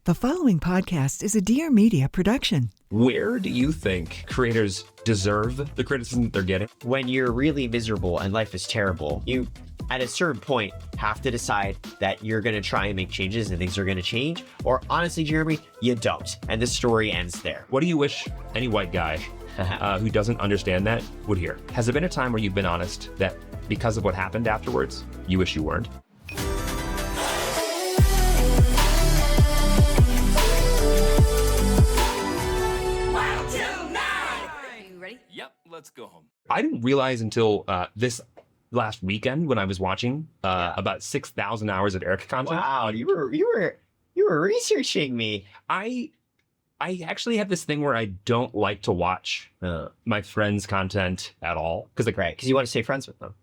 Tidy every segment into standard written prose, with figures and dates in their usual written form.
The following podcast is a Dear Media production. Where do you think creators deserve the criticism that they're getting? When you're really miserable and life is terrible, you, at a certain point, have to decide that you're going to try and make changes and things are going to change. Or honestly, Jeremy, you don't. And the story ends there. What do you wish any white guy who doesn't understand that would hear? Has there been a time where you've been honest that because of what happened afterwards, you wish you weren't? Yep, let's go home. I didn't realize until this last weekend when I was watching about 6,000 hours of Eric content. Wow, you were researching me. I actually have this thing where I don't like to watch my friends' content at all because Because you want to stay friends with them.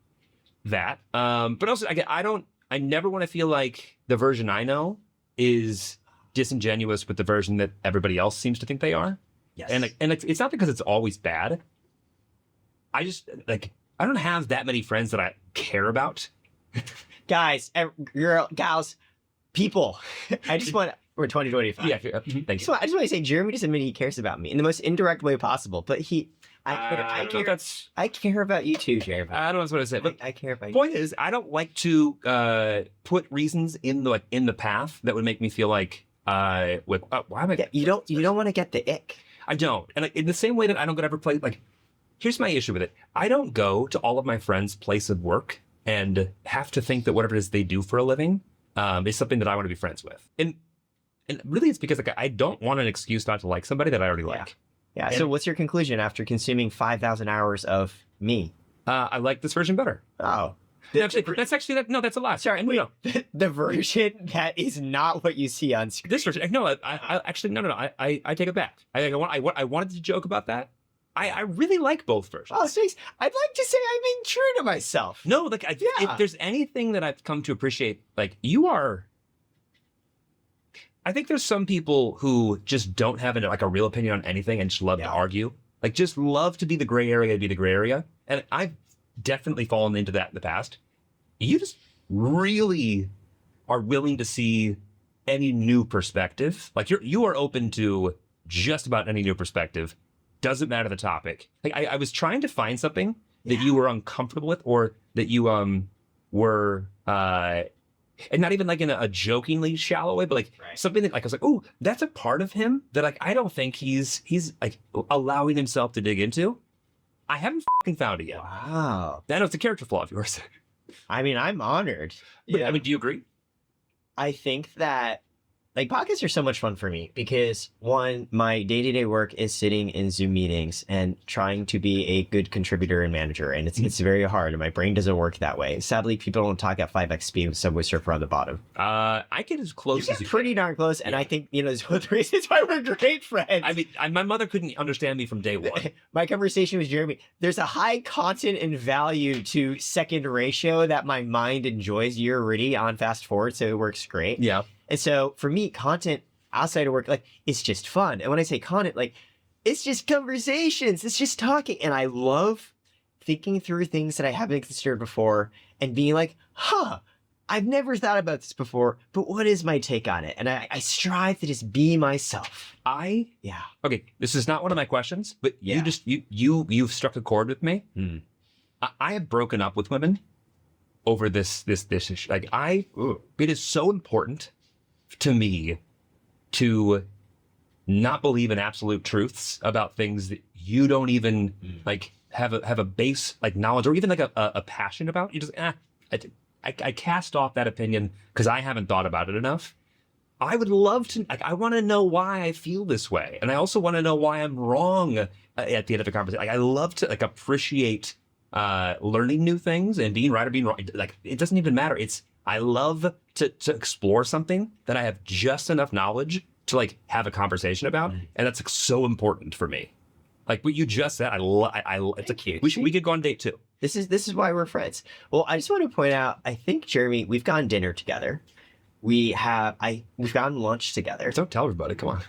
But also I never want to feel like the version I know is disingenuous with the version that everybody else seems to think they are. Yes. And it's not because it's always bad. I just I don't have that many friends that I care about. Guys, gals, people. We're 2025. Yeah, thank you. I just want to say Jeremy doesn't mean he cares about me in the most indirect way possible, but I care about you too, Jeremy. I don't know what to say, but I care about you. Point is, I don't like to put reasons in the path that would make me feel like why am I? Yeah, you don't want to get the ick. I don't, and in the same way that I don't ever play here's my issue with it. I don't go to all of my friends' place of work and have to think that whatever it is they do for a living is something that I want to be friends with. And really it's because I don't want an excuse not to like somebody that I already like. Yeah. So what's your conclusion after consuming 5,000 hours of me? I like this version better. Oh. That's a lie. Sorry, no. The version that is not what you see on screen. This version, no, I take it back. I wanted to joke about that. I really like both versions. Oh, thanks. I'd like to say I'm being true to myself. No, if there's anything that I've come to appreciate, you are. I think there's some people who just don't have a real opinion on anything and just love to argue. Just love to be the gray area, and I've definitely fallen into that in the past. You just really are willing to see any new perspective. You are open to just about any new perspective. Doesn't matter the topic. I was trying to find something that you were uncomfortable with, or that you were and not even in a jokingly shallow way, but something that I was oh, that's a part of him that I don't think he's allowing himself to dig into. I haven't fucking found it yet. Wow. I know it's a character flaw of yours. I mean, I'm honored. But, do you agree? I think that podcasts are so much fun for me because one, my day-to-day work is sitting in Zoom meetings and trying to be a good contributor and manager. And it's very hard and my brain doesn't work that way. Sadly, people don't talk at 5x speed with Subway Surfer on the bottom. I get as close as you pretty can. Darn close. And I think, there's one of the reasons why we're great friends. I mean, my mother couldn't understand me from day one. My conversation with Jeremy, there's a high content and value to second ratio that my mind enjoys. You're already on fast forward, so it works great. Yeah. And so for me, content outside of work, it's just fun. And when I say content, it's just conversations. It's just talking. And I love thinking through things that I haven't considered before and being I've never thought about this before, but what is my take on it? And I strive to just be myself. Okay, this is not one of my questions, but you've struck a chord with me. I have broken up with women over this issue. It is so important to me to not believe in absolute truths about things that you don't even have a base knowledge or even a passion about. You just I cast off that opinion because I haven't thought about it enough. I would love to. I want to know why I feel this way, and I also want to know why I'm wrong at the end of the conversation. I love to appreciate learning new things and being right or being wrong. It doesn't even matter. I love to explore something that I have just enough knowledge to have a conversation about, and that's so important for me. What you just said, it's we could go on date too. This is why we're friends. Well, I just want to point out, I think Jeremy, we've gone dinner together. We've gone lunch together. Don't tell everybody. Come on.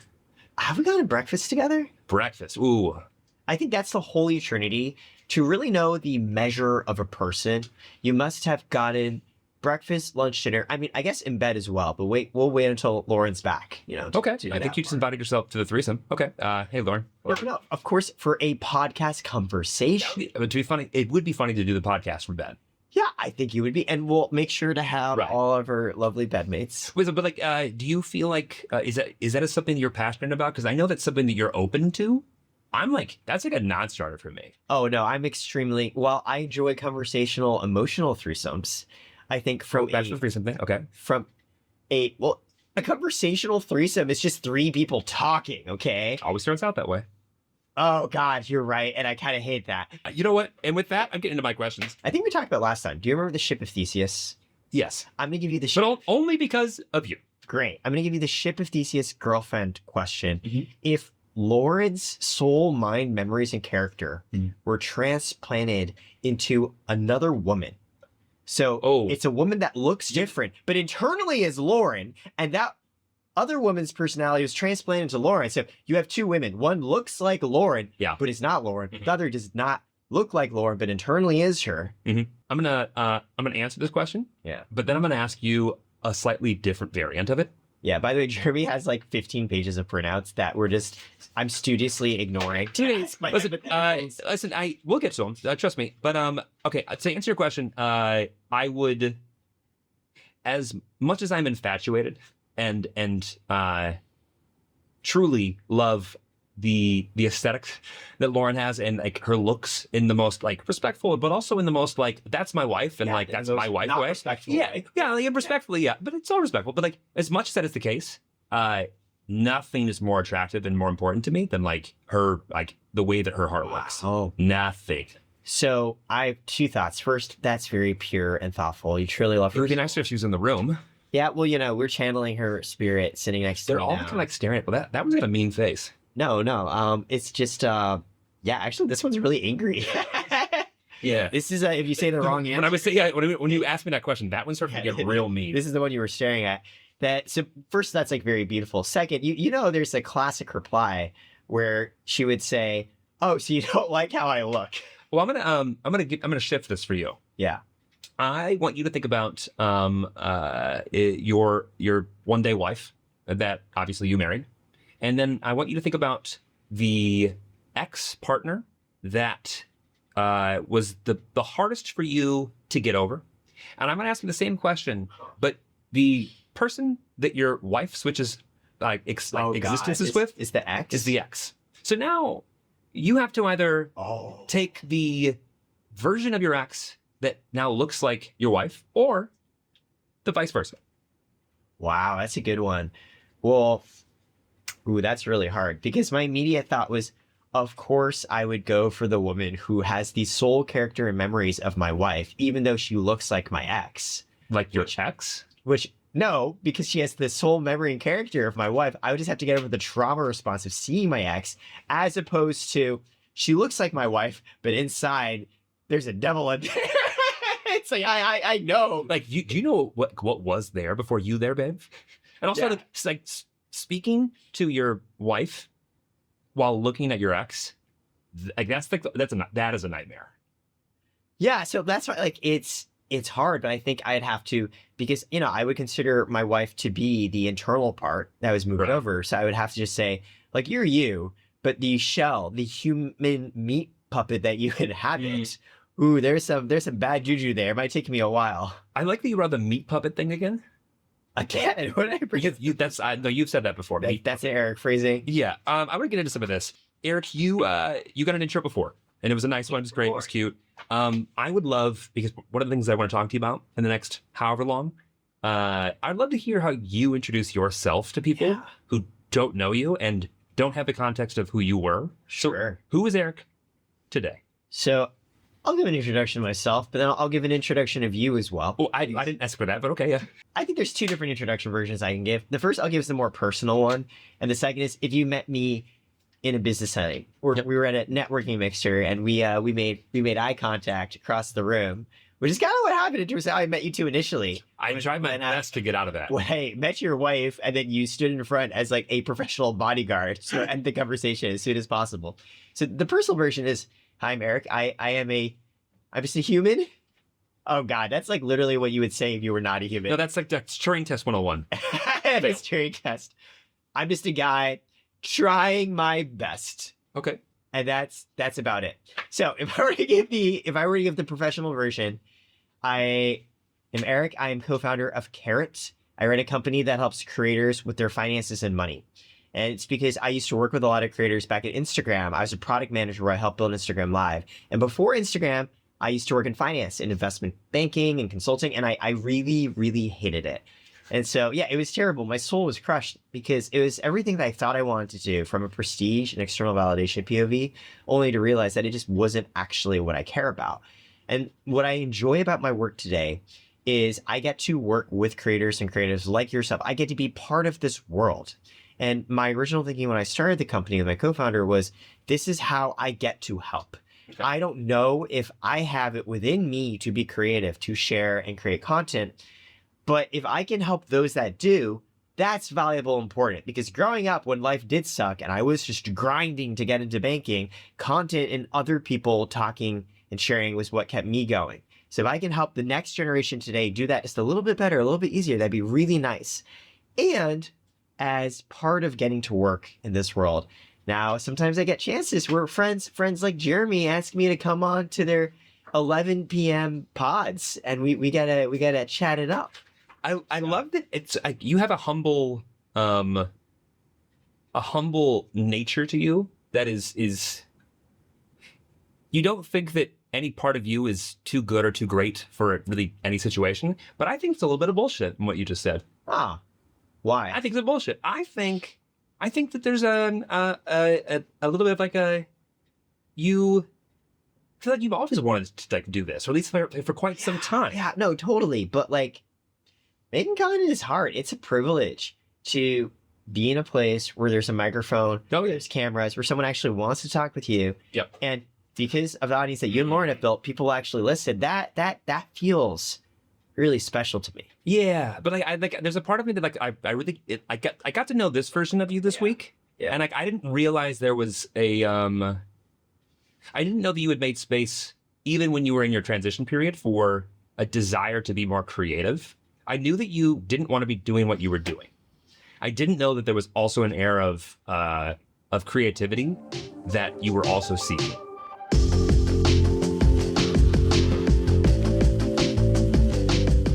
Have we gone to breakfast together? Breakfast. Ooh. I think that's the holy trinity. To really know the measure of a person, you must have gotten breakfast, lunch, dinner. I mean, I guess in bed as well, but we'll wait until Lauren's back, Okay. I do think that you just part. invited yourself to the threesome. Okay. Hey, Lauren. No, of course, for a podcast conversation. But to be funny, it would be funny to do the podcast from bed. Yeah, I think you would be. And we'll make sure to have Right. all of our lovely bedmates. Wait, but like, do you feel like, is that something you're passionate about? Because I know that's something that you're open to. I'm like, that's like a non-starter for me. Oh, no, I'm extremely, well, I enjoy conversational, emotional threesomes. I think That's the threesome thing. Okay. a conversational threesome is just three people talking, okay? Always starts out that way. Oh, God, you're right. And I kind of hate that. You know what? And with that, I'm getting into my questions. I think we talked about last time. Do you remember the ship of Theseus? Yes. I'm going to give you the ship. But only because of you. Great. I'm going to give you the ship of Theseus girlfriend question. Mhm. If Lauren's soul, mind, memories, and character were transplanted into another woman, so it's a woman that looks different, but internally is Lauren, and that other woman's personality was transplanted to Lauren. So you have two women. One looks like Lauren, but is not Lauren. The other does not look like Lauren, but internally is her. I'm gonna answer this question. Yeah. But then I'm gonna ask you a slightly different variant of it. Yeah, by the way, Jeremy has like 15 pages of printouts that I'm studiously ignoring. Listen, we'll get to them. Trust me. But okay. To answer your question, I would, as much as I'm infatuated and truly love the aesthetic that Lauren has and like her looks in the most like respectful, but also in the most like that's my wife and like that's my wife way. Respectful. Yeah, like, respectfully, yeah, but it's all respectful. But like as much as that is the case, nothing is more attractive and more important to me than like her, like the way that her heart works. Oh, Nothing. so I have two thoughts. First, that's very pure and thoughtful. You truly love It her. would be nicer if she was in the room. Yeah, well, we're channeling her spirit sitting next to They're me all now. kind of like staring at. Well, that one's got a mean face. No. It's just, yeah, actually, this one's really angry. Yeah. This is, if you say the wrong answer. When I was saying, when you asked me that question, that one started to get real mean. This is the one you were staring at. So first, that's like very beautiful. Second, there's a classic reply where she would say, "Oh, so you don't like how I look?" Well, I'm gonna shift this for you. Yeah. I want you to think about your one day wife that obviously you married, and then I want you to think about the ex partner that was the hardest for you to get over, and I'm gonna ask you the same question, but the person that your wife switches existences with is the ex. is the ex. So now you have to either take the version of your ex that now looks like your wife or the vice versa. Wow, that's a good one. Well, that's really hard because my immediate thought was, of course, I would go for the woman who has the soul character and memories of my wife, even though she looks like my ex. Like your ex? Which, no, because she has the soul memory and character of my wife. I would just have to get over the trauma response of seeing my ex, as opposed to she looks like my wife, but inside there's a devil in there. It's like, I know. Like, do you know what was there before you there, babe? And also, like speaking to your wife while looking at your ex, like that is a nightmare. Yeah, so that's why, like, it's hard, but I think I'd have to, because, I would consider my wife to be the internal part that was moved over. So I would have to just say, like, you're you, but the shell, the human meat puppet that you inhabit, ooh, there's some bad juju there. It might take me a while. I like that you brought the meat puppet thing again. Again, what did I bring? Because no, you've said that before. That's an Eric phrasing. Yeah, I want to get into some of this. Eric, you got an intro before, and it was a nice one. It was great. It was cute. I would love, because one of the things I want to talk to you about in the next however long, I'd love to hear how you introduce yourself to people who don't know you and don't have the context of who you were. Sure. So, who is Eric today? So I'll give an introduction to myself, but then I'll give an introduction of you as well. Oh, I didn't ask for that, but okay, yeah. I think there's two different introduction versions I can give. The first I'll give is the more personal one, and the second is if you met me in a business setting, or we were at a networking mixer and we made eye contact across the room, which is kind of what happened in terms of how I met you two initially. I tried my best to get out of that. When I met your wife, and then you stood in front as like a professional bodyguard to end the conversation as soon as possible. So the personal version is, hi, I'm Eric. I'm just a human Oh God, that's like literally what you would say if you were not a human. No, that's Turing test 101. It's Turing test. I'm just a guy trying my best. Okay. And that's about it. So if I were to give the professional version, I am Eric. I am co-founder of Karat. I run a company that helps creators with their finances and money. And it's because I used to work with a lot of creators back at Instagram. I was a product manager where I helped build Instagram Live. And before Instagram, I used to work in finance and investment banking and consulting. And I really, really hated it. And so, yeah, it was terrible. My soul was crushed because it was everything that I thought I wanted to do from a prestige and external validation POV, only to realize that it just wasn't actually what I care about. And what I enjoy about my work today is I get to work with creators and creatives like yourself. I get to be part of this world. And my original thinking when I started the company with my co-founder was, this is how I get to help. Okay. I don't know if I have it within me to be creative, to share and create content. But if I can help those that do, that's valuable and important, because growing up when life did suck and I was just grinding to get into banking, content and other people talking and sharing was what kept me going. So if I can help the next generation today do that just a little bit better, a little bit easier, that'd be really nice. And as part of getting to work in this world, now sometimes I get chances where friends like Jeremy ask me to come on to their 11 p.m. pods and we gotta chat it up. I love that it's you have a humble nature to you that is you don't think that any part of you is too good or too great for really any situation, but I think it's a little bit of bullshit in what you just said. Ah, why? I think it's bullshit. I think that there's a little bit of like you feel like you've always wanted to like do this, or at least for quite some time. Yeah, no, totally. But like, making content is hard. It's a privilege to be in a place where there's a microphone, there's cameras, where someone actually wants to talk with you. Yep. And because of the audience that you and Lauren have built, people actually listen. That feels really special to me. Yeah, but I like there's a part of me that like I got to know this version of you this week. Yeah. And like I didn't realize there was a I didn't know that you had made space even when you were in your transition period for a desire to be more creative. I knew that you didn't want to be doing what you were doing. I didn't know that there was also an air of creativity that you were also seeking.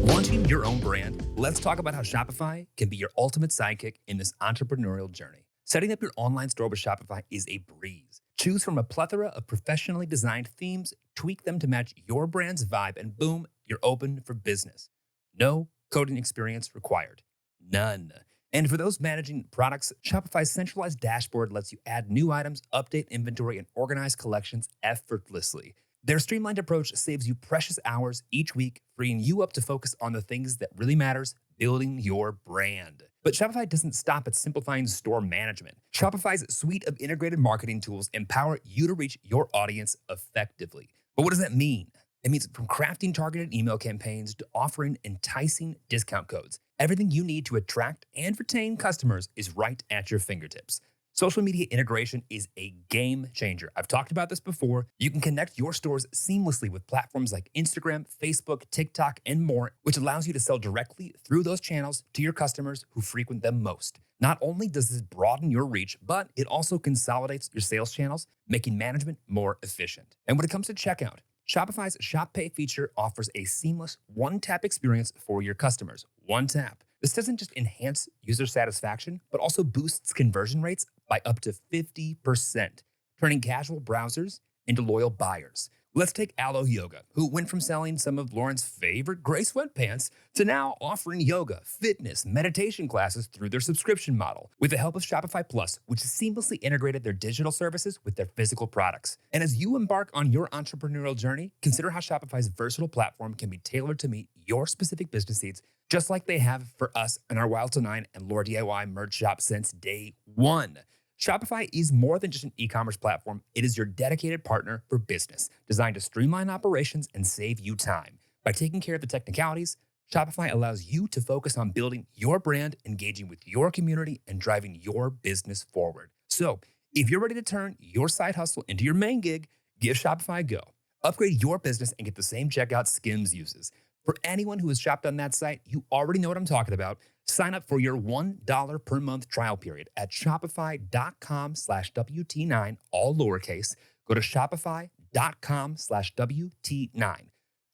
Launching your own brand? Let's talk about how Shopify can be your ultimate sidekick in this entrepreneurial journey. Setting up your online store with Shopify is a breeze. Choose from a plethora of professionally designed themes, tweak them to match your brand's vibe, and boom, you're open for business. No coding experience required. None. And for those managing products, Shopify's centralized dashboard lets you add new items, update inventory, and organize collections effortlessly. Their streamlined approach saves you precious hours each week, freeing you up to focus on the things that really matters, building your brand. But Shopify doesn't stop at simplifying store management. Shopify's suite of integrated marketing tools empower you to reach your audience effectively. But what does that mean? It means from crafting targeted email campaigns to offering enticing discount codes. Everything you need to attract and retain customers is right at your fingertips. Social media integration is a game changer. I've talked about this before. You can connect your stores seamlessly with platforms like Instagram, Facebook, TikTok, and more, which allows you to sell directly through those channels to your customers who frequent them most. Not only does this broaden your reach, but it also consolidates your sales channels, making management more efficient. And when it comes to checkout, Shopify's Shop Pay feature offers a seamless one-tap experience for your customers. One tap. This doesn't just enhance user satisfaction, but also boosts conversion rates by up to 50%, turning casual browsers into loyal buyers. Let's take Alo Yoga, who went from selling some of Lauren's favorite gray sweatpants to now offering yoga, fitness, meditation classes through their subscription model with the help of Shopify Plus, which has seamlessly integrated their digital services with their physical products. And as you embark on your entrepreneurial journey, consider how Shopify's versatile platform can be tailored to meet your specific business needs, just like they have for us and our Wild to Nine and LaurDIY merch shop since day one. Shopify is more than just an e-commerce platform. It is your dedicated partner for business, designed to streamline operations and save you time. By taking care of the technicalities, Shopify allows you to focus on building your brand, engaging with your community, and driving your business forward. So, if you're ready to turn your side hustle into your main gig, give Shopify a go. Upgrade your business and get the same checkout Skims uses. For anyone who has shopped on that site, you already know what I'm talking about. Sign up for your $1 per month trial period at shopify.com/WT9, all lowercase. Go to shopify.com/WT9.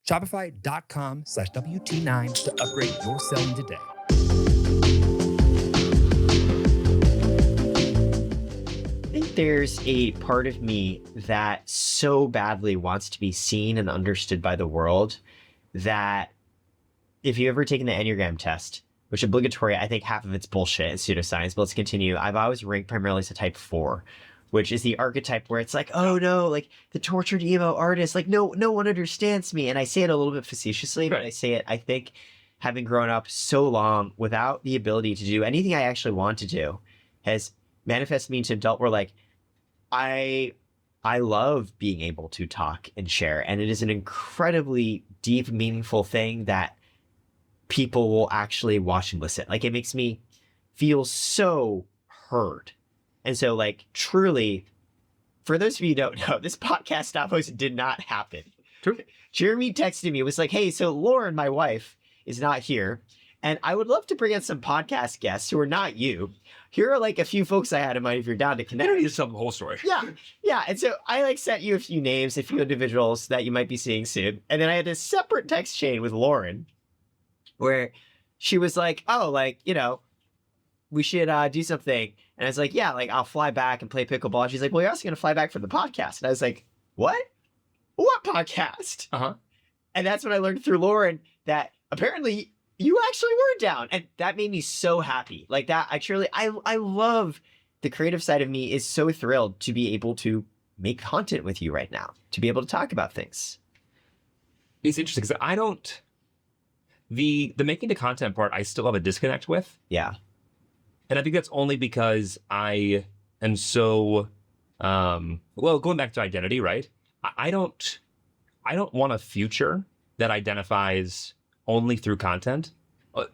Shopify.com/WT9 to upgrade your selling today. I think there's a part of me that so badly wants to be seen and understood by the world that if you've ever taken the Enneagram test, which obligatory, I think half of it's bullshit and pseudoscience, but let's continue. I've always ranked primarily as a type 4, which is the archetype where it's like, oh no, like the tortured emo artist, like no one understands me. And I say it a little bit facetiously, but I say it, I think, having grown up so long without the ability to do anything I actually want to do has manifested me into adult where like I love being able to talk and share. And it is an incredibly deep, meaningful thing that people will actually watch and listen. Like it makes me feel so heard. And so like truly, for those of you who don't know, this podcast stop host did not happen. True. Jeremy texted me, was like, hey, so Lauren, my wife, is not here. And I would love to bring in some podcast guests who are not you. Here are like a few folks I had in mind if you're down to You connect. don't need to tell the whole story. Yeah. And so I like sent you a few names, a few individuals that you might be seeing soon. And then I had a separate text chain with Lauren where she was like, oh, like, you know, we should do something. And I was like, yeah, like I'll fly back and play pickleball. And she's like, well, you're also going to fly back for the podcast. And I was like, what? What podcast? Uh-huh. And that's when I learned through Lauren that apparently you actually were down. And that made me so happy. Like that, I love the creative side of me is so thrilled to be able to make content with you right now, to be able to talk about things. It's interesting because I don't, the making the content part, I still have a disconnect with. Yeah. And I think that's only because I am so, well, going back to identity, right? I don't want a future that identifies only through content,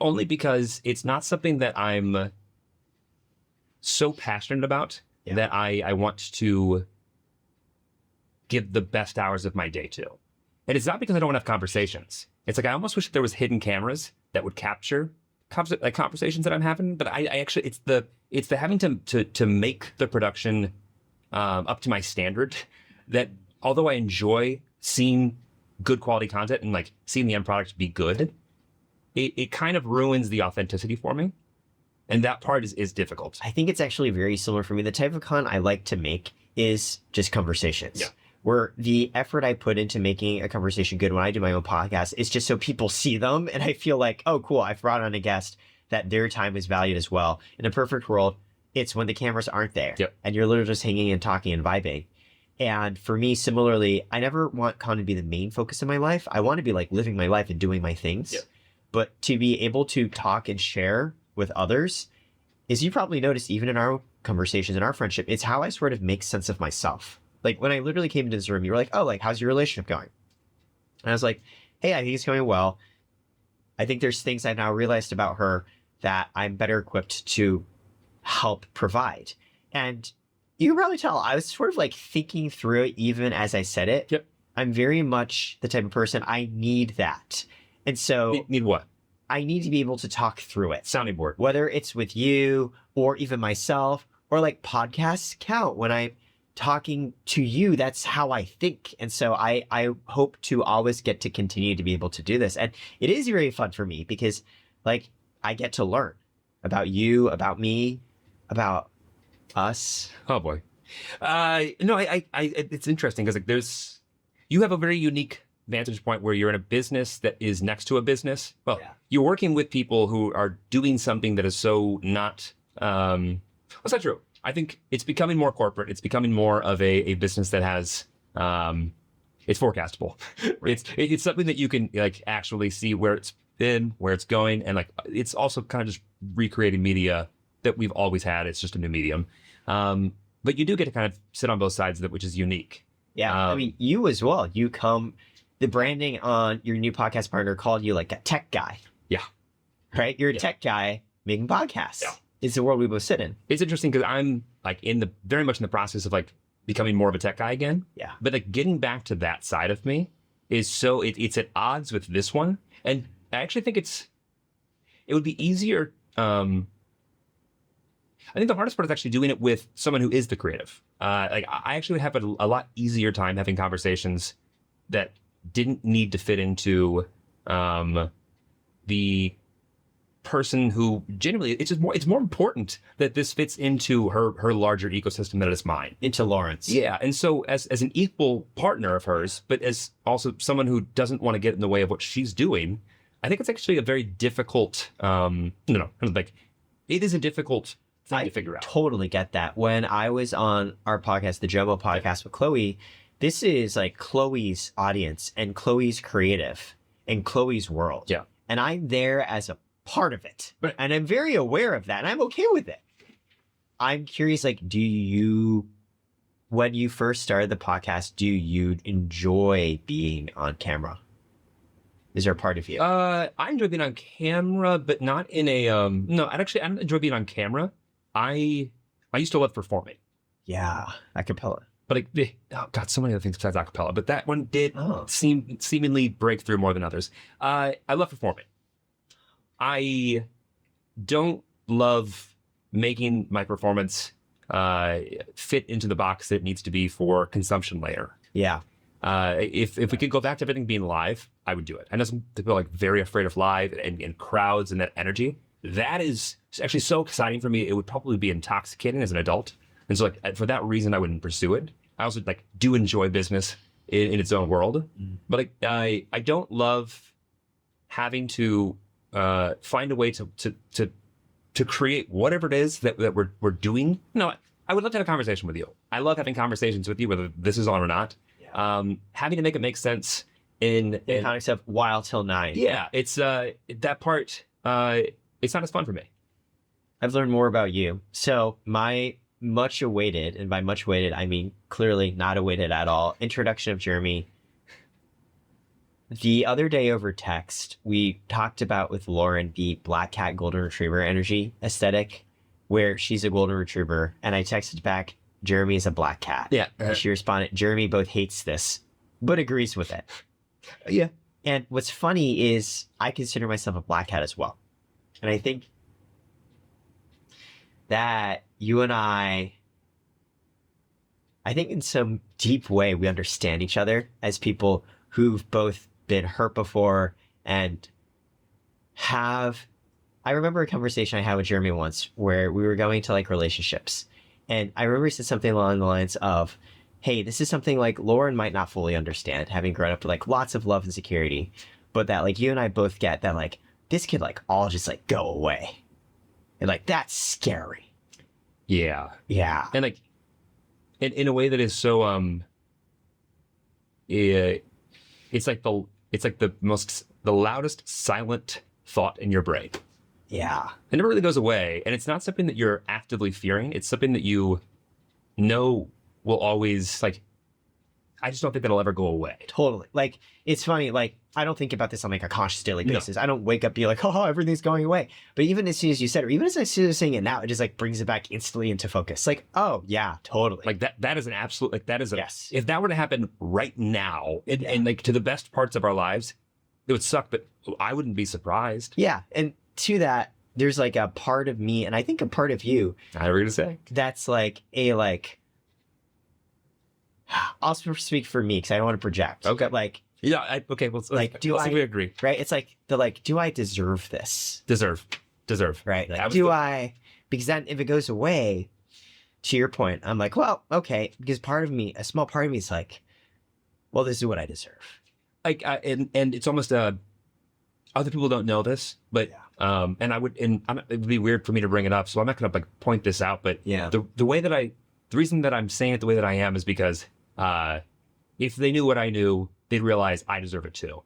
only because it's not something that I'm so passionate about that I want to give the best hours of my day to. And it's not because I don't want to have conversations. It's like I almost wish there was hidden cameras that would capture like conversations that I'm having. But I actually, it's the having to make the production up to my standard that although I enjoy seeing good quality content and like seeing the end product be good, it kind of ruins the authenticity for me. And that part is difficult. I think it's actually very similar for me. The type of content I like to make is just conversations. Yeah. Where the effort I put into making a conversation good when I do my own podcast is just so people see them. And I feel like, oh, cool, I've brought on a guest that their time is valued as well. In a perfect world, it's when the cameras aren't there. Yep. And you're literally just hanging and talking and vibing. And for me, similarly, I never want content to be the main focus of my life. I want to be like living my life and doing my things. Yep. But to be able to talk and share with others, as you probably noticed, even in our conversations, in our friendship, it's how I sort of make sense of myself. Like when I literally came into this room, you were like, oh, like, how's your relationship going? And I was like, hey, I think it's going well. I think there's things I've now realized about her that I'm better equipped to help provide. And you can probably tell I was sort of like thinking through it even as I said it. Yep. I'm very much the type of person I need that. And so Need what? I need to be able to talk through it. Sounding board. Whether it's with you or even myself, or like podcasts count. When I'm talking to you, that's how I think. And so I hope to always get to continue to be able to do this. And it is very fun for me because like I get to learn about you, about me, about us. Oh boy. No, it's interesting because like you have a very unique vantage point where you're in a business that is next to a business. Well, Yeah. You're working with people who are doing something that is so not, what's not true? I think it's becoming more corporate. It's becoming more of a business that has, it's forecastable. Right. It's something that you can like actually see where it's been, where it's going. And like, it's also kind of just recreating media that we've always had. It's just a new medium. But you do get to kind of sit on both sides of it, which is unique. Yeah. I mean, you as well. The branding on your new podcast partner called you like a tech guy. Yeah. Right? You're a tech guy making podcasts. Yeah. It's the world we both sit in. It's interesting because I'm like very much in the process of like becoming more of a tech guy again. Yeah. But like getting back to that side of me is so it's at odds with this one. And I actually think it would be easier. I think the hardest part is actually doing it with someone who is the creative. Like I actually would have a lot easier time having conversations that didn't need to fit into the person who genuinely it's more important that this fits into her larger ecosystem than it is mine. Into Lawrence. Yeah. And so as an equal partner of hers, but as also someone who doesn't want to get in the way of what she's doing, I think it's actually a very difficult like it is a difficult thing to figure out. Totally get that. When I was on our podcast, the Jomo podcast with Chloe, this is like Chloe's audience and Chloe's creative and Chloe's world. Yeah. And I'm there as a part of it. Right. And I'm very aware of that. And I'm okay with it. I'm curious, like, when you first started the podcast, do you enjoy being on camera? Is there a part of you? I enjoy being on camera, but not in a no, I don't enjoy being on camera. I used to love performing. Yeah. Acapella. But oh god, so many other things besides acapella. But that one did seemingly break through more than others. I love performing. I don't love making my performance fit into the box that it needs to be for consumption later. Yeah. If we could go back to everything being live, I would do it. I know some people are like very afraid of live and crowds and that energy. That is actually so exciting for me. It would probably be intoxicating as an adult. And so like for that reason, I wouldn't pursue it. I also like do enjoy business in its own world, but like, I don't love having to find a way to create whatever it is that we're doing. No, I would love to have a conversation with you. I love having conversations with you, whether this is on or not. Yeah. Having to make it make sense in context of while till 9. Yeah, it's that part. It's not as fun for me. I've learned more about you. So my much awaited, and by much awaited, I mean clearly not awaited at all, introduction of Jeremy. The other day over text, we talked about with Lauren the black cat golden retriever energy aesthetic, where she's a golden retriever, and I texted back, Jeremy is a black cat. Yeah. And she responded, Jeremy both hates this, but agrees with it. Yeah. And what's funny is I consider myself a black cat as well. And I think that you and I think in some deep way we understand each other as people who've both been hurt before and I remember a conversation I had with Jeremy once where we were going to like relationships. And I remember he said something along the lines of, hey, this is something like Lauren might not fully understand, having grown up with like lots of love and security, but that like you and I both get that like this could like all just like go away. And like, that's scary. Yeah. Yeah. And like, in a way that is so, it's like the loudest silent thought in your brain. Yeah. It never really goes away. And it's not something that you're actively fearing. It's something that you know will always like, I just don't think that'll ever go away. Totally. Like, it's funny. Like, I don't think about this on like a conscious daily basis. No. I don't wake up be like, oh, everything's going away. But even as soon as you said, or even as soon as saying it now, it just like brings it back instantly into focus. Like, oh yeah, totally. Like that is an absolute, like that is a, yes. If that were to happen right now and like to the best parts of our lives, it would suck, but I wouldn't be surprised. Yeah. And to that, there's like a part of me, and I think a part of you. I were gonna say. That's like I'll speak for me because I don't want to project. Okay. But like, yeah. Okay. Well, like, do let's I? See if we agree. Right. It's like do I deserve this? Deserve. Right. Like, I? Because then if it goes away, to your point, I'm like, well, okay. Because part of me, a small part of me, is like, well, this is what I deserve. Like, and it's almost other people don't know this, but and it would be weird for me to bring it up, so I'm not gonna like point this out. But yeah, the reason that I'm saying it the way that I am is because if they knew what I knew, they'd realize I deserve it too.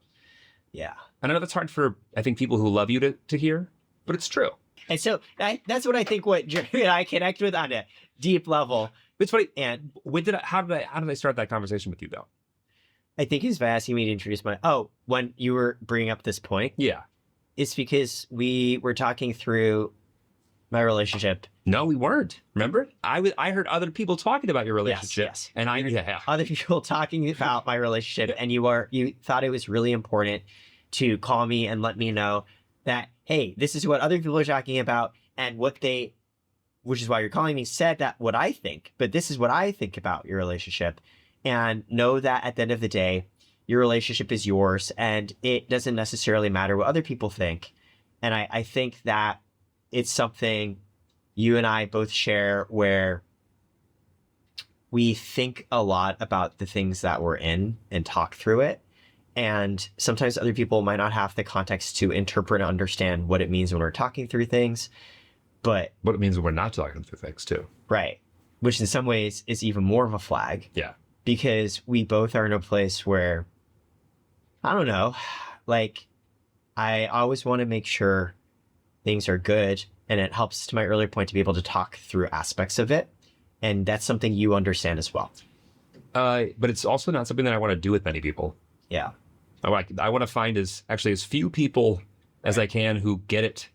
Yeah. And I know that's hard for, I think, people who love you to hear, but it's true. And so that's what I think what Jeremy and I connect with on a deep level. It's funny. And how did I start that conversation with you though? I think he's by asking me to introduce when you were bringing up this point. Yeah. It's because we were talking through my relationship. No, we weren't. Remember? I heard other people talking about your relationship. Yes. And Other people talking about my relationship, and you thought it was really important to call me and let me know that, hey, this is what other people are talking about, and which is why you're calling me, said that what I think, but this is what I think about your relationship. And know that at the end of the day, your relationship is yours, and it doesn't necessarily matter what other people think. And I think that it's something you and I both share, where we think a lot about the things that we're in and talk through it. And sometimes other people might not have the context to interpret and understand what it means when we're talking through things. But what it means when we're not talking through things too. Right. Which in some ways is even more of a flag. Yeah. Because we both are in a place where, I don't know, like, I always want to make sure things are good. And it helps, to my earlier point, to be able to talk through aspects of it. And that's something you understand as well. But it's also not something that I want to do with many people. Yeah. I want to find as few people as I can who get it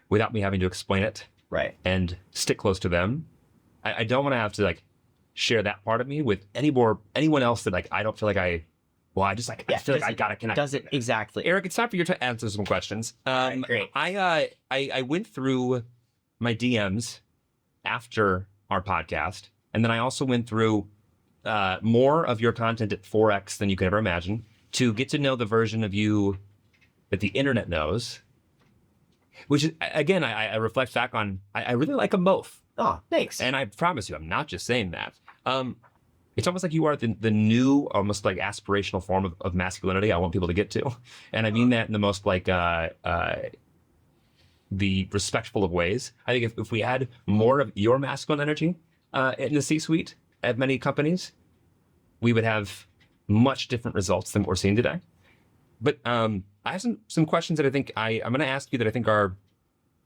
without me having to explain it. Right. And stick close to them. I don't want to have to like share that part of me with anyone else that like I don't feel like I feel like I gotta connect. Doesn't exactly. Eric, it's time for you to answer some questions. Great. I went through my DMs after our podcast, and then I also went through more of your content at 4x than you could ever imagine to get to know the version of you that the internet knows. Which is, again, I reflect back on, I really like them both. Oh, thanks. And I promise you, I'm not just saying that. It's almost like you are the new, almost like aspirational form of masculinity I want people to get to. And I mean that in the most like, the respectful of ways. I think if we had more of your masculine energy in the C-suite at many companies, we would have much different results than what we're seeing today. But I have some questions that I think I'm going to ask you that I think are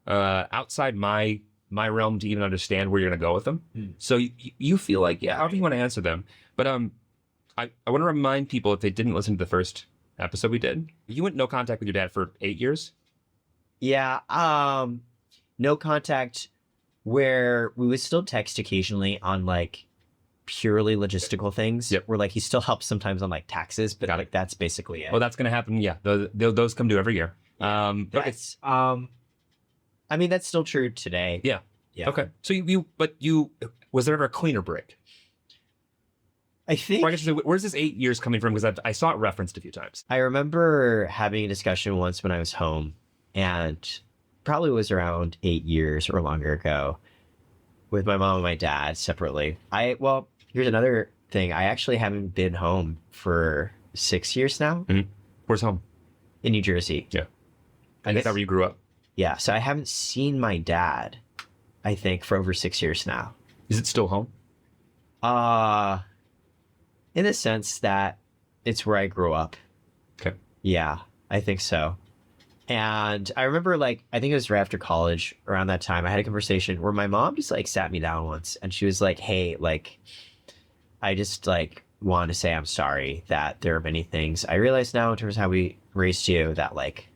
outside my realm to even understand where you're going to go with them. So you feel like, yeah, however you want to answer them. But I want to remind people, if they didn't listen to the first episode we did, you went no contact with your dad for 8 years. Yeah. No contact, where we would still text occasionally on like purely logistical things. Yep. Where like he still helps sometimes on like taxes, but like that's basically it. Well, that's going to happen. Yeah. Those come due every year. That's, I mean, that's still true today. Yeah. Yeah. Okay. So was there ever a cleaner break? I think. Or I guess, where's this 8 years coming from? Because I saw it referenced a few times. I remember having a discussion once when I was home, and probably was around 8 years or longer ago, with my mom and my dad separately. Well, here's another thing. I actually haven't been home for 6 years now. Mm-hmm. Where's home? In New Jersey. Yeah. And that's where you grew up. Yeah. So I haven't seen my dad, I think, for over 6 years now. Is it still home? In the sense that it's where I grew up. Okay. Yeah, I think so. And I remember, like, I think it was right after college, around that time, I had a conversation where my mom just like sat me down once, and she was like, hey, like, I just like want to say I'm sorry that there are many things I realize now in terms of how we raised you that like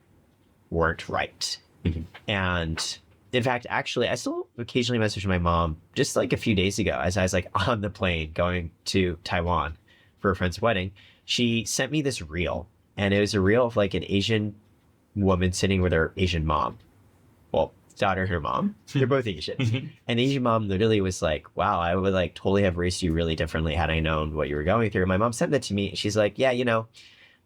weren't right. Mm-hmm. And in fact, actually, I still occasionally message my mom just like a few days ago as I was like on the plane going to Taiwan for a friend's wedding. She sent me this reel, and it was a reel of like an Asian woman sitting with her Asian mom. Well, daughter and her mom. They're both Asian. And the Asian mom literally was like, wow, I would like totally have raised you really differently had I known what you were going through. And my mom sent that to me. She's like, yeah, you know,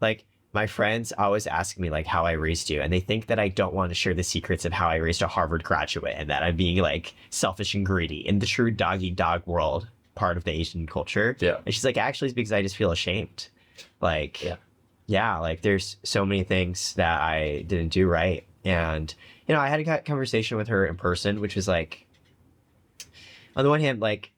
like my friends always ask me like how I raised you, and they think that I don't want to share the secrets of how I raised a Harvard graduate, and that I'm being like selfish and greedy in the true dog world part of the Asian culture. Yeah. And she's like, actually, it's because I just feel ashamed. Like, yeah, like there's so many things that I didn't do right. And, you know, I had a conversation with her in person, which was like, on the one hand, like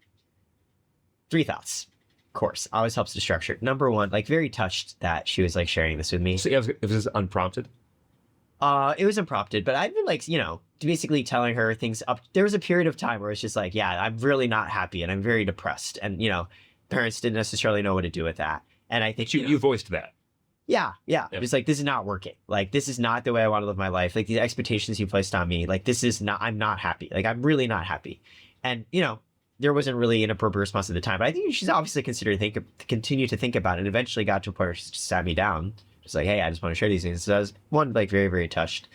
3 thoughts. Of course, always helps to structure. Number one, like very touched that she was like sharing this with me. So it was unprompted? It was unprompted, but I've been like, you know, basically telling her things up. There was a period of time where it's just like, yeah, I'm really not happy and I'm very depressed. And, you know, parents didn't necessarily know what to do with that. And I think you voiced that. Yeah. Just like, this is not working. Like, this is not the way I want to live my life. Like, the expectations you placed on me, like, this is not, I'm not happy. Like, I'm really not happy. And, there wasn't really an appropriate response at the time, but I think she's obviously continue to think about it, and eventually got to a point where she just sat me down. Just like, hey, I just want to share these things. So I was, one, like, very, very touched.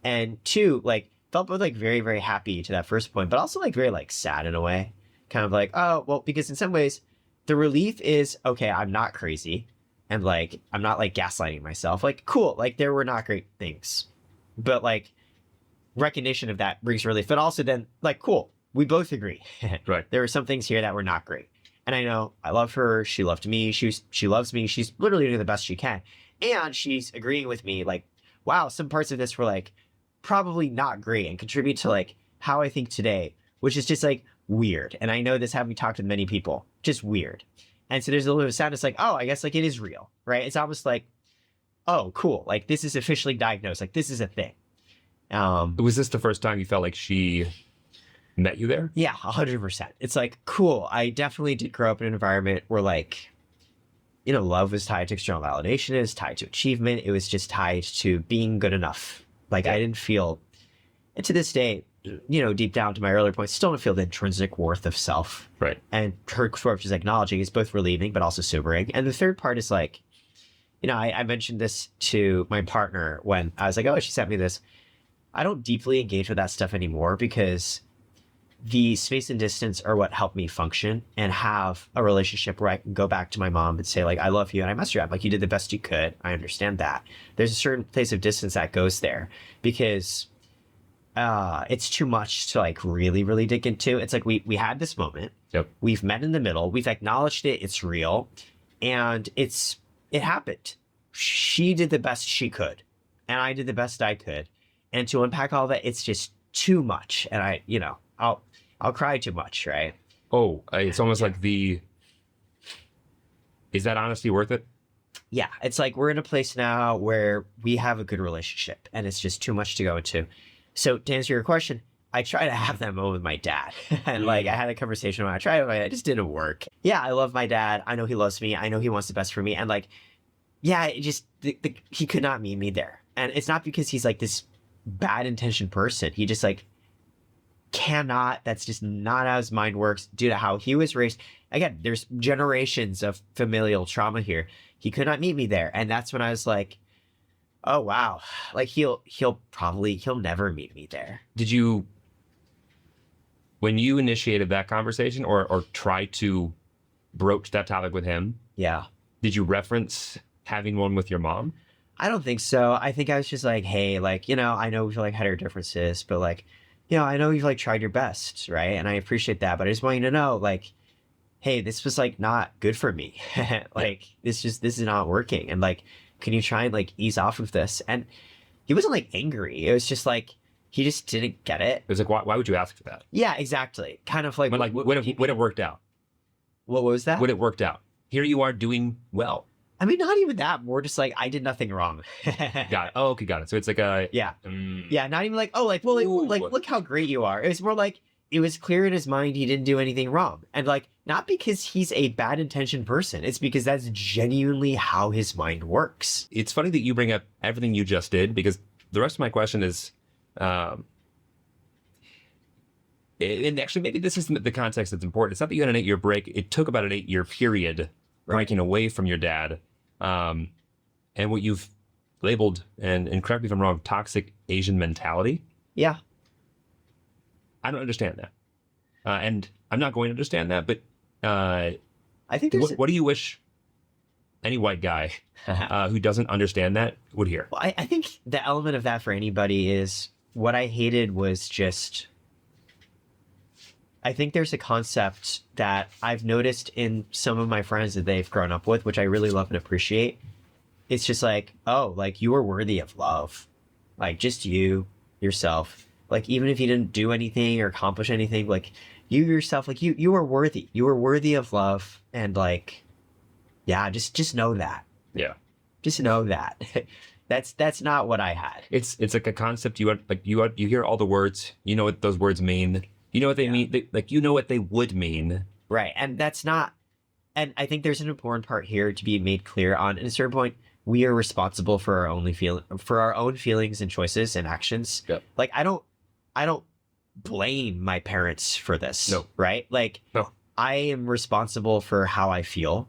And two, like, felt both like very, very happy to that first point, but also like very like sad in a way. Kind of like, oh, well, because in some ways the relief is, okay, I'm not crazy. And like, I'm not like gaslighting myself. Like, cool. Like, there were not great things, but like recognition of that brings relief. But also then like, cool, we both agree. Right. There were some things here that were not great. And I know I love her. She loved me. She loves me. She's literally doing the best she can. And she's agreeing with me like, wow, some parts of this were like probably not great and contribute to like how I think today, which is just like weird. And I know this, having talked with many people, just weird. And so there's a little bit of sadness, like, oh, I guess like it is real, right? It's almost like, oh, cool. Like, this is officially diagnosed. Like, this is a thing. Was this the first time you felt like she met you there? Yeah, 100%. It's like, cool. I definitely did grow up in an environment where like, love was tied to external validation. It was tied to achievement. It was just tied to being good enough. Like, I didn't feel, and to this day, deep down to my earlier points, still don't feel the intrinsic worth of self. Right. And her sort of just acknowledging is both relieving, but also sobering. And the third part is like, I mentioned this to my partner when I was like, oh, she sent me this. I don't deeply engage with that stuff anymore because the space and distance are what help me function and have a relationship where I can go back to my mom and say like, I love you and I messed you up. Like, you did the best you could. I understand that. There's a certain place of distance that goes there because it's too much to like really, really dig into. It's like we had this moment. Yep. We've met in the middle. We've acknowledged it. It's real. And it happened. She did the best she could. And I did the best I could. And to unpack all that, it's just too much. And I'll cry too much, right? Oh, it's almost like is that honesty worth it? Yeah, it's like we're in a place now where we have a good relationship and it's just too much to go into. So to answer your question, I try to have that moment with my dad. And like, I had a conversation when I tried it, it just didn't work. Yeah, I love my dad. I know he loves me. I know he wants the best for me. And like, yeah, it just, he could not meet me there. And it's not because he's like this bad intentioned person. He just like cannot, that's just not how his mind works due to how he was raised. Again, there's generations of familial trauma here. He could not meet me there. And that's when I was like, oh wow, like he'll never meet me there. Did you, when you initiated that conversation or tried to broach that topic with him, yeah, did you reference having one with your mom? I don't think so. I think I was just like, hey, like, I know we've like had our differences, but like, I know you've like tried your best, right? And I appreciate that, but I just want you to know, like, hey, this was like not good for me. Like, this is not working. And like, can you try and like ease off of this? And he wasn't like angry. It was just like, he just didn't get it. It was like, why would you ask for that? Yeah, exactly. Kind of like, but like, would it worked out? What was that? Would it worked out? Here you are doing well. I mean, not even that. More just like, I did nothing wrong. Got it. Oh, okay, got it. So it's like a yeah, yeah. Not even like, oh, like, well, like, look how great you are. It was more like, it was clear in his mind he didn't do anything wrong, and like, not because he's a bad intentioned person. It's because that's genuinely how his mind works. It's funny that you bring up everything you just did, because the rest of my question is, and actually maybe this isn't the context that's important. It's not that you had an 8-year break. It took about an 8-year period breaking away from your dad. And what you've labeled, and correct me if I'm wrong, toxic Asian mentality. Yeah. I don't understand that. And I'm not going to understand that, but I think there's... What do you wish any white guy who doesn't understand that would hear? Well, I think the element of that for anybody is, what I hated was just... I think there's a concept that I've noticed in some of my friends that they've grown up with, which I really love and appreciate. It's just like, oh, like, you are worthy of love. Like, just yourself. Like, even if you didn't do anything or accomplish anything, like, you yourself, like, you are worthy. You are worthy of love. And like, yeah, just know that. Yeah. Just know that. That's not what I had. It's like a concept you hear all the words, you know what those words mean. You know what they mean, like, you know what they would mean. Right. And that's not, and I think there's an important part here to be made clear on. At a certain point, we are responsible for our own feelings and choices and actions. Yep. Like I don't blame my parents for this. No. Right? Like No. I am responsible for how I feel.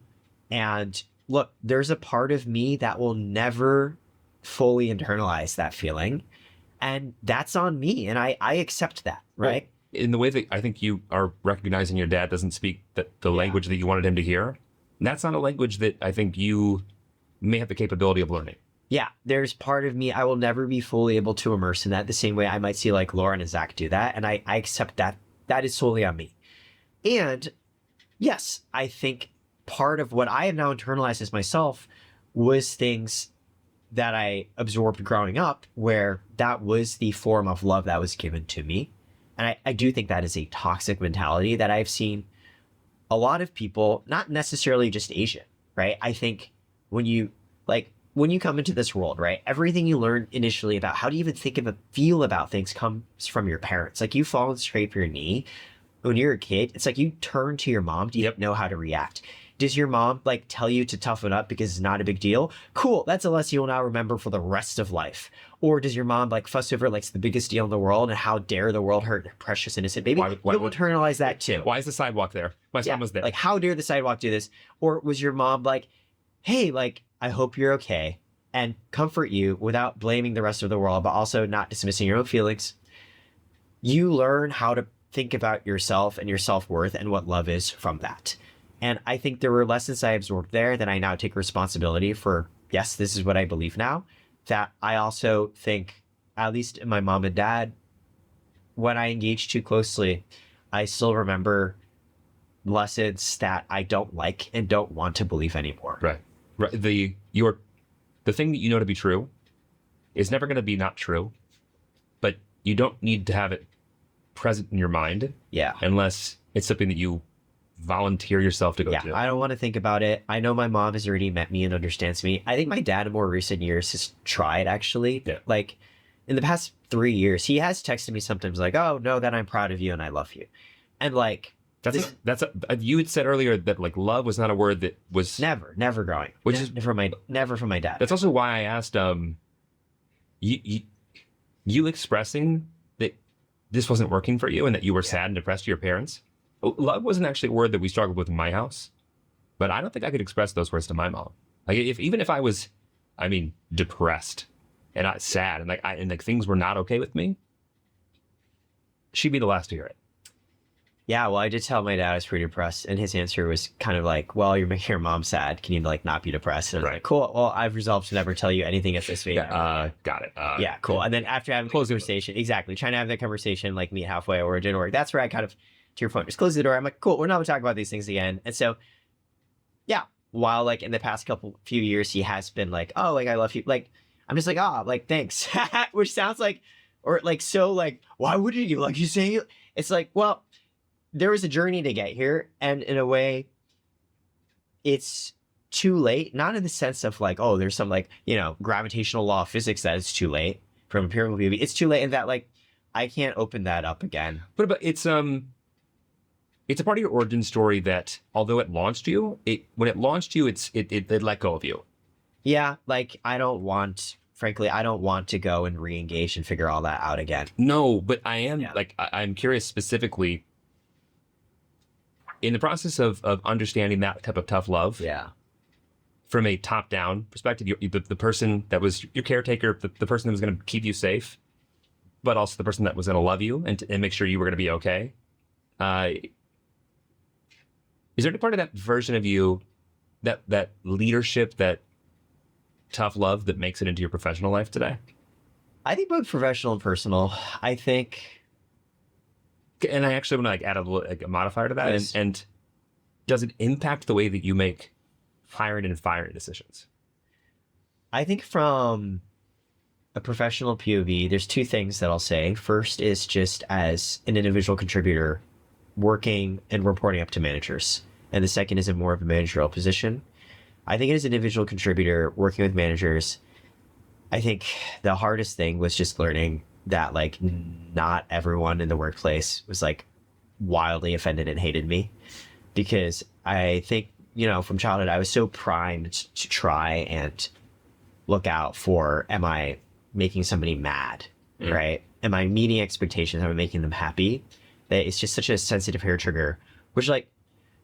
And look, there's a part of me that will never fully internalize that feeling. And that's on me. And I accept that. Right. Well, in the way that I think you are recognizing your dad doesn't speak the language that you wanted him to hear, that's not a language that I think you may have the capability of learning. Yeah, there's part of me, I will never be fully able to immerse in that the same way I might see like Lauren and Zach do that. And I accept that. That is solely on me. And yes, I think part of what I have now internalized as myself was things that I absorbed growing up, where that was the form of love that was given to me. And I do think that is a toxic mentality that I've seen a lot of people, not necessarily just Asian, right? I think when you come into this world, right, everything you learn initially about how to even feel about things comes from your parents. Like you fall and scrape your knee when you're a kid, it's like you turn to your mom to know how to react. Does your mom like tell you to toughen up because it's not a big deal? Cool. That's a lesson you'll now remember for the rest of life. Or does your mom like fuss over like it's the biggest deal in the world and how dare the world hurt precious innocent baby? You'll internalize that too. Why is the sidewalk there? My son was there. Like how dare the sidewalk do this? Or was your mom like, hey, like I hope you're okay, and comfort you without blaming the rest of the world, but also not dismissing your own feelings? You learn how to think about yourself and your self-worth and what love is from that. And I think there were lessons I absorbed there that I now take responsibility for. Yes, this is what I believe now. That I also think, at least in my mom and dad, when I engage too closely, I still remember lessons that I don't like and don't want to believe anymore. Right. The thing that you know to be true is never going to be not true, but you don't need to have it present in your mind. Yeah. Unless it's something that you volunteer yourself to go do. I don't want to think about it. I know my mom has already met me and understands me. I think my dad in more recent years has tried actually. Yeah. Like in the past 3 years, he has texted me sometimes like, oh, know that I'm proud of you and I love you. And like, you had said earlier that like love was not a word that was never growing, which is never from my dad. That's also why I asked, you expressing that this wasn't working for you and that you were sad and depressed to your parents. Love wasn't actually a word that we struggled with in my house, but I don't think I could express those words to my mom. Like even if I was, depressed and not sad and things were not okay with me, she'd be the last to hear it. Yeah, well, I did tell my dad I was pretty depressed, and his answer was kind of like, well, you're making your mom sad. Can you like not be depressed? And I was like, cool. Well, I've resolved to never tell you anything at this rate. Got it. Yeah, cool. And then after having a conversation, trying to have that conversation, like meet halfway or it didn't work. That's where I kind of, to your point, just close the door. I'm like, cool, we're not going to talk about these things again. And so, yeah, while like in the past few years, he has been like, oh, like I love you. Like, I'm just like, oh, like, thanks. Which sounds like, or like, so like, why wouldn't you? Like you say, it's like, well, there was a journey to get here, and in a way, it's too late. Not in the sense of like, oh, there's some like, gravitational law of physics that it's too late from empirical view. It's too late in that like, I can't open that up again. But it's a part of your origin story that, although it launched you, it let go of you. Yeah, like frankly, I don't want to go and re-engage and figure all that out again. No, but I am I'm curious specifically. In the process of understanding that type of tough love, from a top-down perspective, the person that was your caretaker, the person that was going to keep you safe, but also the person that was going to love you and make sure you were going to be okay. Is there any part of that version of you, that leadership, that tough love that makes it into your professional life today? I think both professional and personal. I think... And I actually want to add a modifier to that. Yes. And does it impact the way that you make hiring and firing decisions? I think from a professional POV, there's two things that I'll say. First is just as an individual contributor working and reporting up to managers. And the second is in more of a managerial position. I think as an individual contributor working with managers, I think the hardest thing was just learning that like not everyone in the workplace was like wildly offended and hated me, because I think, from childhood, I was so primed to try and look out for, am I making somebody mad, right? Am I meeting expectations? Am I making them happy? That it's just such a sensitive hair trigger, which like,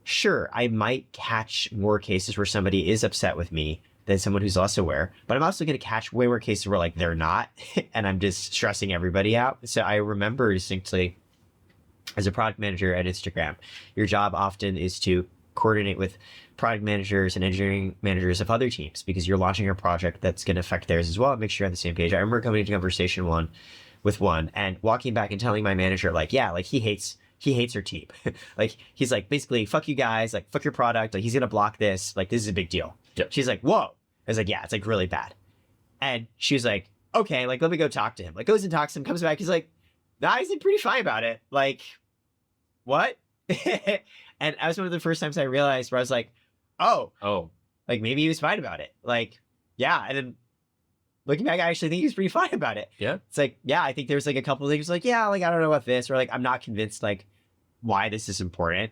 sure, I might catch more cases where somebody is upset with me than someone who's less aware, but I'm also going to catch way more cases where like they're not, and I'm just stressing everybody out. So I remember distinctly as a product manager at Instagram, your job often is to coordinate with product managers and engineering managers of other teams because you're launching a project that's going to affect theirs as well and make sure you're on the same page. I remember coming to conversation with one and walking back and telling my manager, like, yeah, like he hates her team. Like, he's like, basically, fuck you guys, like, fuck your product. Like, he's going to block this. Like, this is a big deal. Yep. She's like, whoa. I was like, yeah, it's like really bad. And she was like, okay, like, let me go talk to him. Like, goes and talks to him, comes back. He's like, nah, he's pretty fine about it. Like, what? And that was one of the first times I realized where I was like, oh, like maybe he was fine about it. Like, yeah. And then looking back, I actually think he was pretty fine about it. Yeah. It's like, yeah, I think there's like a couple of things like, yeah, like, I don't know about this, or like, I'm not convinced like why this is important,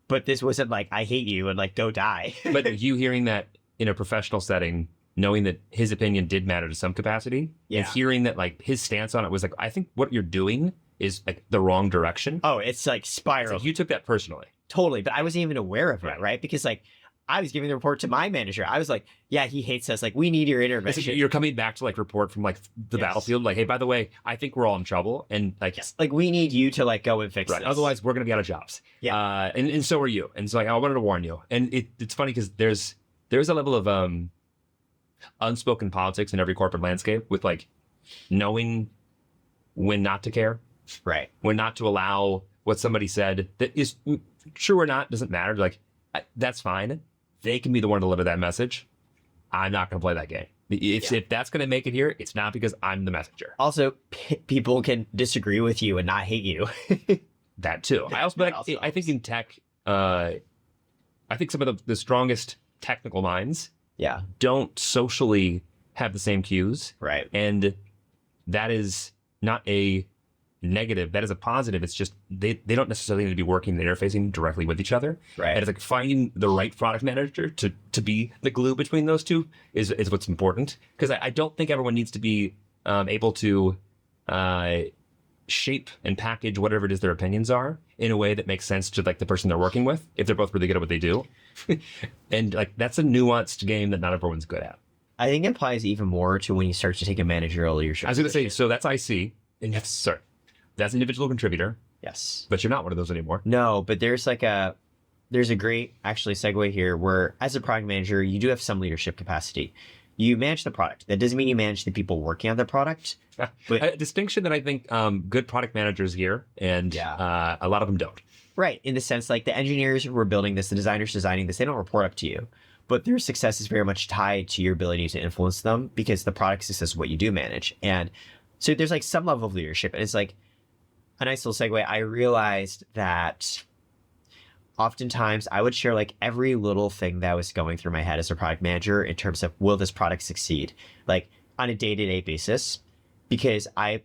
but this wasn't like, I hate you and like, go die. But you hearing that in a professional setting, knowing that his opinion did matter to some capacity, and hearing that like his stance on it was like, I think what you're doing is like the wrong direction. Oh, it's like spiral. Like you took that personally. Totally. But I wasn't even aware of it, right? Because like, I was giving the report to my manager. I was like, yeah, he hates us. Like, we need your intervention. You're coming back to like report from like the battlefield. Like, hey, by the way, I think we're all in trouble. And like, like we need you to like go and fix this. Otherwise we're going to be out of jobs. Yeah. And so are you. And so like, I wanted to warn you. And it's funny because there's a level of unspoken politics in every corporate landscape with like knowing when not to care. Right. When not to allow what somebody said that is true or not, doesn't matter. Like, that's fine. They can be the one to deliver that message. I'm not going to play that game. If that's going to make it here, it's not because I'm the messenger. Also, people can disagree with you and not hate you. That too. I think in tech, I think some of the strongest technical minds don't socially have the same cues. Right. And that is not a negative, that is a positive. It's just they don't necessarily need to be working and interfacing directly with each other. Right. And it's like finding the right product manager to be the glue between those two is what's important. Because I don't think everyone needs to be able to shape and package whatever it is their opinions are in a way that makes sense to like the person they're working with if they're both really good at what they do. And like that's a nuanced game that not everyone's good at. I think it applies even more to when you start to take a managerial leadership. I was going to say, so that's IC. And that's individual contributor. Yes. But you're not one of those anymore. No, but there's a great actually segue here where as a product manager, you do have some leadership capacity. You manage the product. That doesn't mean you manage the people working on the product. But a distinction that I think good product managers hear, and a lot of them don't. Right. In the sense like the engineers who are building this, the designers designing this, they don't report up to you. But their success is very much tied to your ability to influence them because the product success is what you do manage. And so there's like some level of leadership. And it's like, a nice little segue, I realized that oftentimes I would share like every little thing that was going through my head as a product manager in terms of will this product succeed, like on a day-to-day basis, because I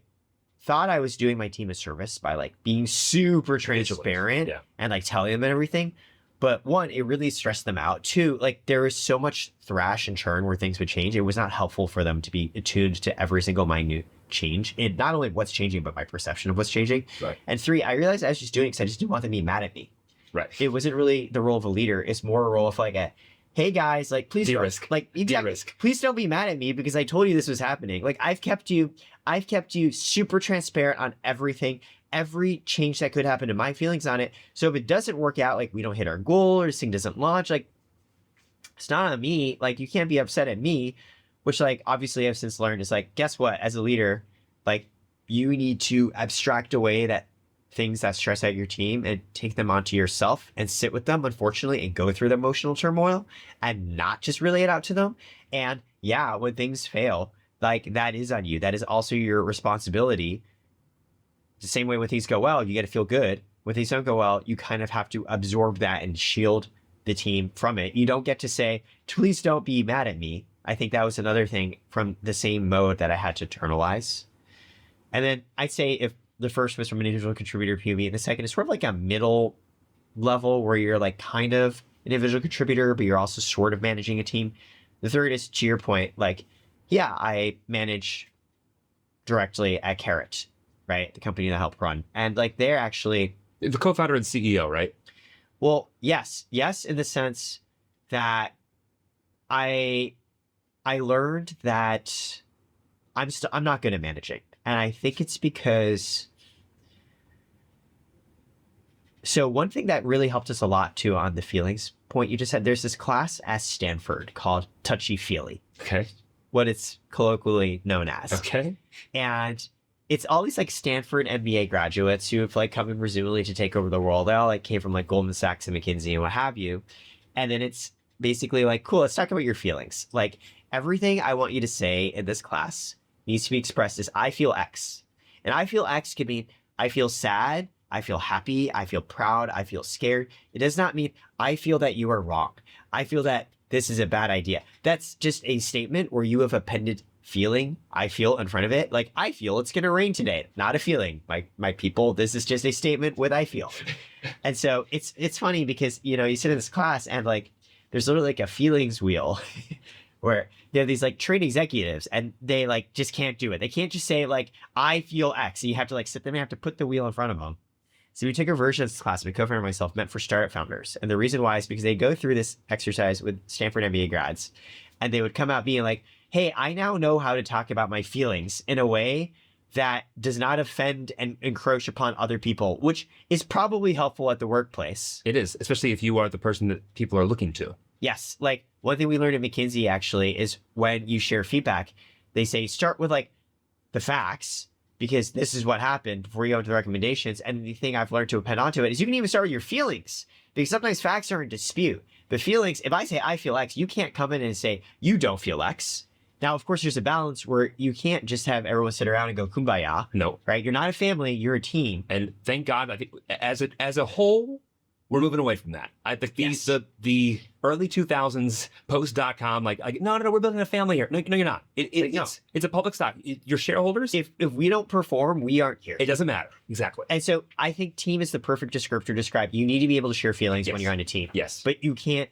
thought I was doing my team a service by like being super transparent and like telling them everything. But one, it really stressed them out. Two, like there was so much thrash and churn where things would change. It was not helpful for them to be attuned to every single minute change in not only what's changing, but my perception of what's changing. Right. And three, I realized I was just doing it because I just didn't want them to be mad at me. Right. It wasn't really the role of a leader. It's more a role of like hey guys, like please de-risk. Like exactly, de-risk. Please don't be mad at me because I told you this was happening. Like I've kept you super transparent on everything, every change that could happen to my feelings on it. So if it doesn't work out, like we don't hit our goal or this thing doesn't launch, like it's not on me. Like you can't be upset at me, which like obviously I've since learned is like, guess what? As a leader, like you need to abstract away that things that stress out your team and take them onto yourself and sit with them, unfortunately, and go through the emotional turmoil and not just relay it out to them. And yeah, when things fail, like that is on you. That is also your responsibility. The same way when things go well, you got to feel good. When things don't go well, you kind of have to absorb that and shield the team from it. You don't get to say, please don't be mad at me. I think that was another thing from the same mode that I had to internalize. And then I'd say if the first was from an individual contributor POV, and the second is sort of like a middle level where you're like kind of an individual contributor, but you're also sort of managing a team. The third is to your point, like, Yeah, I manage directly at Karat, right? The company that I help run. And like they're actually The co-founder and CEO, right? well, yes, in the sense that I learned that I'm not good at managing. And I think it's because so one thing that really helped us a lot too on the feelings point you just said, there's this class at Stanford called Touchy Feely, Okay. what it's colloquially known as. Okay. And it's all these like Stanford MBA graduates who have like come in presumably to take over the world. They all like came from like Goldman Sachs and McKinsey and what have you. And then it's basically like, cool, let's talk about your feelings. Like everything I want you to say in this class needs to be expressed as I feel X. And I feel X could mean I feel sad, I feel happy, I feel proud, I feel scared. It does not mean I feel that you are wrong. I feel that this is a bad idea. That's just a statement where you have appended feeling, I feel in front of it. Like I feel it's going to rain today, not a feeling. My people, this is just a statement with I feel. And so it's funny because, you know, you sit in this class and like, there's literally like a feelings wheel where they have these like trade executives and they like just can't do it. They can't just say like, I feel X. So you have to like sit them and have to put the wheel in front of them. So we took a version of this class, my co-founder and myself, meant for startup founders. And the reason why is because they go through this exercise with Stanford MBA grads and they would come out being like, hey, I now know how to talk about my feelings in a way that does not offend and encroach upon other people, which is probably helpful at the workplace. It is, especially if you are the person that people are looking to. Yes. Like one thing we learned at McKinsey actually is when you share feedback, they say start with like the facts because this is what happened before you go into the recommendations. And the thing I've learned to append onto it is you can even start with your feelings because sometimes facts are in dispute. But feelings, if I say I feel X, you can't come in and say you don't feel X. Now, of course, there's a balance where you can't just have everyone sit around and go kumbaya. No. Right? You're not a family, you're a team. And thank God, I think as a whole, we're moving away from that. I think the early 2000s post.com, like no, we're building a family here. No, you're not. It's a public stock. Your shareholders, If we don't perform, we aren't here. it doesn't matter. Exactly. And so I think team is the perfect descriptor to describe. You need to be able to share feelings when you're on a team. Yes. But you can't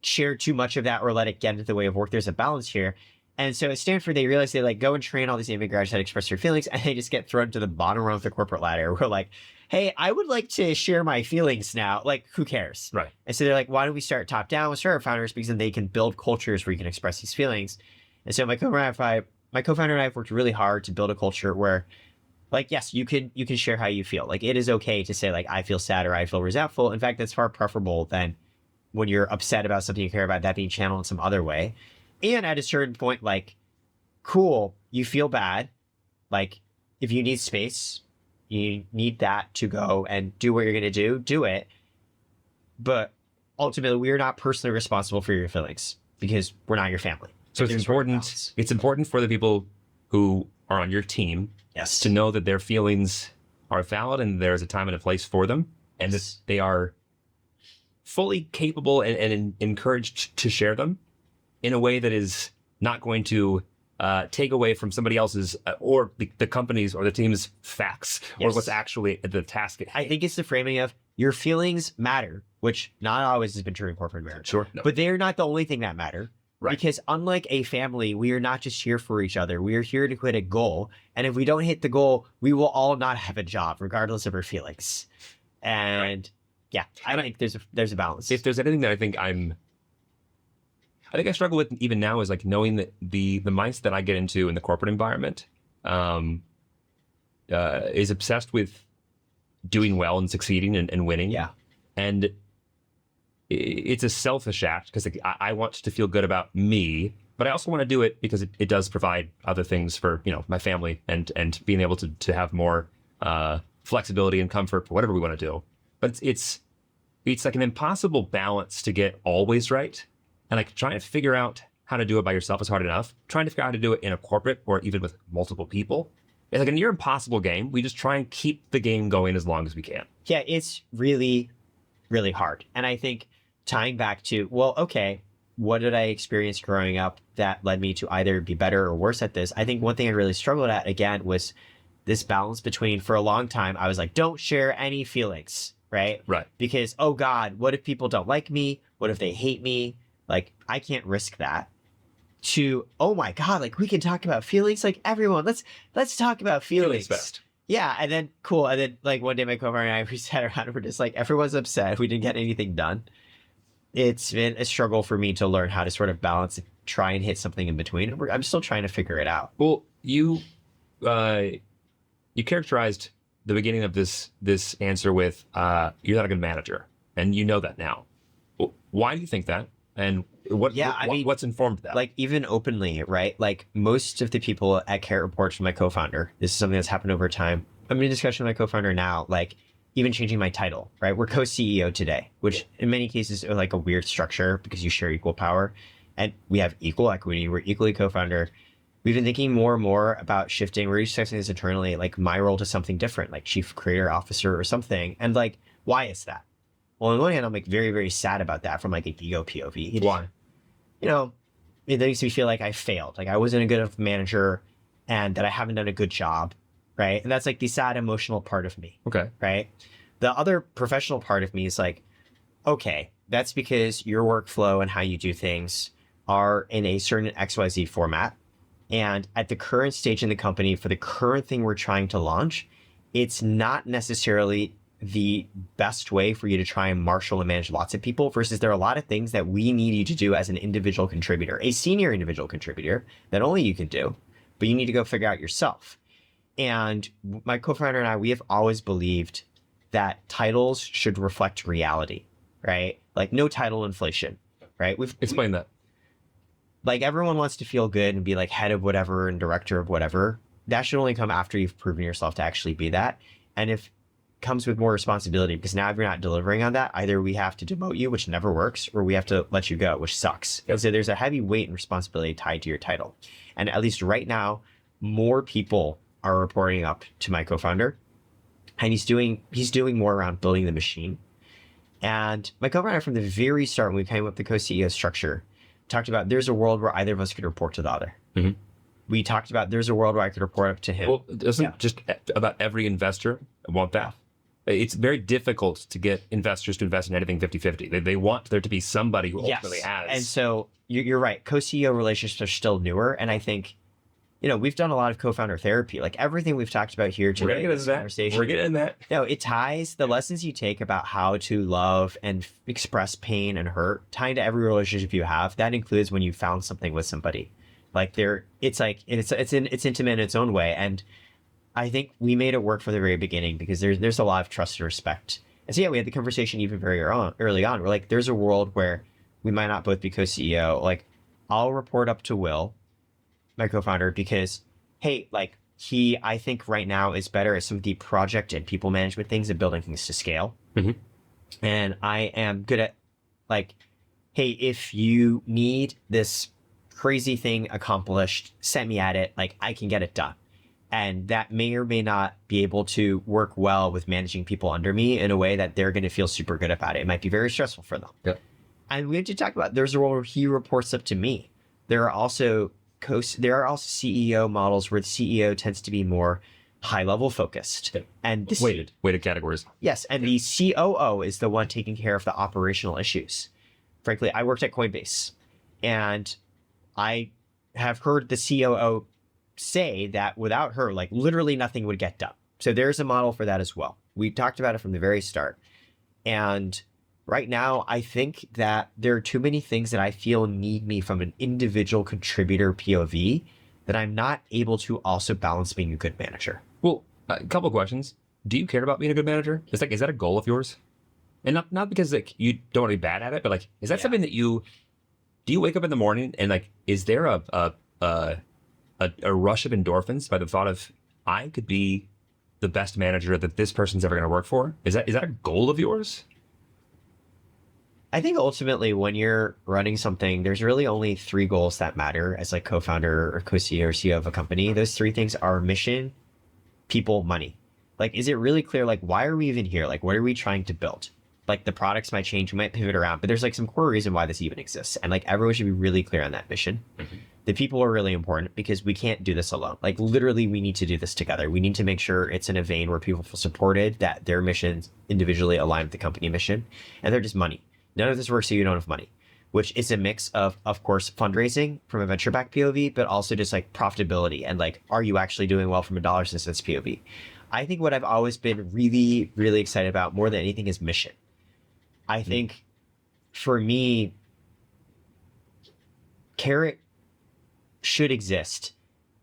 share too much of that or let it get into the way of work. There's a balance here. And so at Stanford, they realized they like go and train all these MBA graduates how to express their feelings, and they just get thrown to the bottom rung of the corporate ladder. We're like, hey, I would like to share my feelings now. Like, who cares? Right. And so they're like, why don't we start top down with startup founders because then they can build cultures where you can express these feelings. And so my co-founder and I have worked really hard to build a culture where, like, yes, you can share how you feel. Like, it is okay to say like I feel sad or I feel resentful. In fact, that's far preferable than when you're upset about something you care about, that being channeled in some other way. And at a certain point, like, cool, you feel bad. Like, if you need space, you need that to go and do what you're going to do it. But ultimately, we are not personally responsible for your feelings because we're not your family. So it's important. It's important for the people who are on your team, yes, to know that their feelings are valid and there's a time and a place for them, and that they are fully capable and encouraged to share them in a way that is not going to take away from somebody else's or the company's or the team's facts or what's actually the task at hand. I think it's the framing of your feelings matter, which not always has been true in corporate America. Sure. No. But they're not the only thing that matter. Right. Because unlike a family, we are not just here for each other. We are here to hit a goal. And if we don't hit the goal, we will all not have a job, regardless of our feelings. And I think there's a balance. If there's anything that I think I struggle with even now is like knowing that the mindset that I get into in the corporate environment is obsessed with doing well and succeeding and winning. Yeah. And it's a selfish act because I want to feel good about me, but I also want to do it because it does provide other things for, my family and being able to have more flexibility and comfort for whatever we want to do. But it's like an impossible balance to get always right. And like trying to figure out how to do it by yourself is hard enough. Trying to figure out how to do it in a corporate or even with multiple people, it's like a near impossible game. We just try and keep the game going as long as we can. Yeah, it's really, really hard. And I think tying back to, well, okay, what did I experience growing up that led me to either be better or worse at this? I think one thing I really struggled at, again, was this balance between, for a long time, I was like, don't share any feelings, right? Right. Because, oh God, what if people don't like me? What if they hate me? Like, I can't risk that. to, oh my God, like we can talk about feelings. Like everyone, let's talk about feelings. best. Yeah. And then cool. And then like one day my co-founder and I, we sat around and we're just like, everyone's upset. We didn't get anything done. It's been a struggle for me to learn how to sort of balance, try and hit something in between. I'm still trying to figure it out. Well, you characterized the beginning of this answer with you're not a good manager, and you know that now. Why do you think that? And what's informed that? Like even openly, right? Like most of the people at Karat report to my co-founder. This is something that's happened over time. I'm in discussion with my co-founder now, like even changing my title, right? We're co-CEO today, which in many cases are like a weird structure because you share equal power and we have equal equity. We're equally co-founder. We've been thinking more and more about shifting. We're discussing this internally, like my role to something different, like chief creator officer or something. And like, why is that? Well, on the one hand, I'm like very, very sad about that from like an ego POV. Why? You know, it makes me feel like I failed. Like I wasn't a good enough manager and that I haven't done a good job. Right. And that's like the sad emotional part of me. Okay. Right. The other professional part of me is like, okay, that's because your workflow and how you do things are in a certain XYZ format. And at the current stage in the company for the current thing we're trying to launch, it's not necessarily the best way for you to try and marshal and manage lots of people versus there are a lot of things that we need you to do as an individual contributor, a senior individual contributor that only you can do, but you need to go figure out yourself. And my co-founder and I, we have always believed that titles should reflect reality, right? Like no title inflation, right? Explain that. Like everyone wants to feel good and be like head of whatever and director of whatever. That should only come after you've proven yourself to actually be that. And if comes with more responsibility, because now if you're not delivering on that, either we have to demote you, which never works, or we have to let you go, which sucks. Yep. So there's a heavy weight and responsibility tied to your title. And at least right now, more people are reporting up to my co-founder, and he's doing more around building the machine. And my co-founder from the very start, when we came up with the co-CEO structure, talked about there's a world where either of us could report to the other. Mm-hmm. We talked about there's a world where I could report up to him. Well, doesn't just about every investor want that? It's very difficult to get investors to invest in anything 50-50. They want there to be somebody who ultimately has. And so you're right. Co-CEO relationships are still newer. And I think, we've done a lot of co-founder therapy. Like everything we've talked about here today. We're getting into that. No, it ties the lessons you take about how to love and express pain and hurt, tying to every relationship you have. That includes when you found something with somebody. Like it's intimate in its own way. And I think we made it work from the very beginning because there's a lot of trust and respect. And so we had the conversation even very early on. We're like, there's a world where we might not both be co-CEO. Like I'll report up to Will, my co-founder, because hey, like I think right now is better at some of the project and people management things and building things to scale. Mm-hmm. And I am good at like, hey, if you need this crazy thing accomplished, send me at it. Like I can get it done. And that may or may not be able to work well with managing people under me in a way that they're going to feel super good about it. It might be very stressful for them. Yep. And we have to talk about there's a role where he reports up to me. There are also CEO models where the CEO tends to be more high level focused. Yep. And weighted categories. Yes. And the COO is the one taking care of the operational issues. Frankly, I worked at Coinbase and I have heard the COO say that without her, like literally nothing would get done. So there's a model for that as well. We talked about it from the very start. And right now, I think that there are too many things that I feel need me from an individual contributor POV that I'm not able to also balance being a good manager. Well, a couple of questions. Do you care about being a good manager? Is that a goal of yours? And not because like you don't want to be bad at it, but like, is that something that do you wake up in the morning and like, is there a rush of endorphins by the thought of I could be the best manager that this person's ever going to work for? Is that a goal of yours? I think ultimately when you're running something, there's really only 3 goals that matter as like co-founder or co-CEO or CEO of a company. Those 3 things are mission, people, money. Like, is it really clear? Like, why are we even here? Like, what are we trying to build? Like the products might change, we might pivot around, but there's like some core reason why this even exists. And like everyone should be really clear on that mission. Mm-hmm. The people are really important because we can't do this alone. Like literally we need to do this together. We need to make sure it's in a vein where people feel supported, that their missions individually align with the company mission, and they're just money. None of this works if you don't have money. which is a mix of course, fundraising from a venture-backed POV, but also just like profitability and like, are you actually doing well from a dollars and cents POV? I think what I've always been really, really excited about more than anything is mission. I think for me, Karat should exist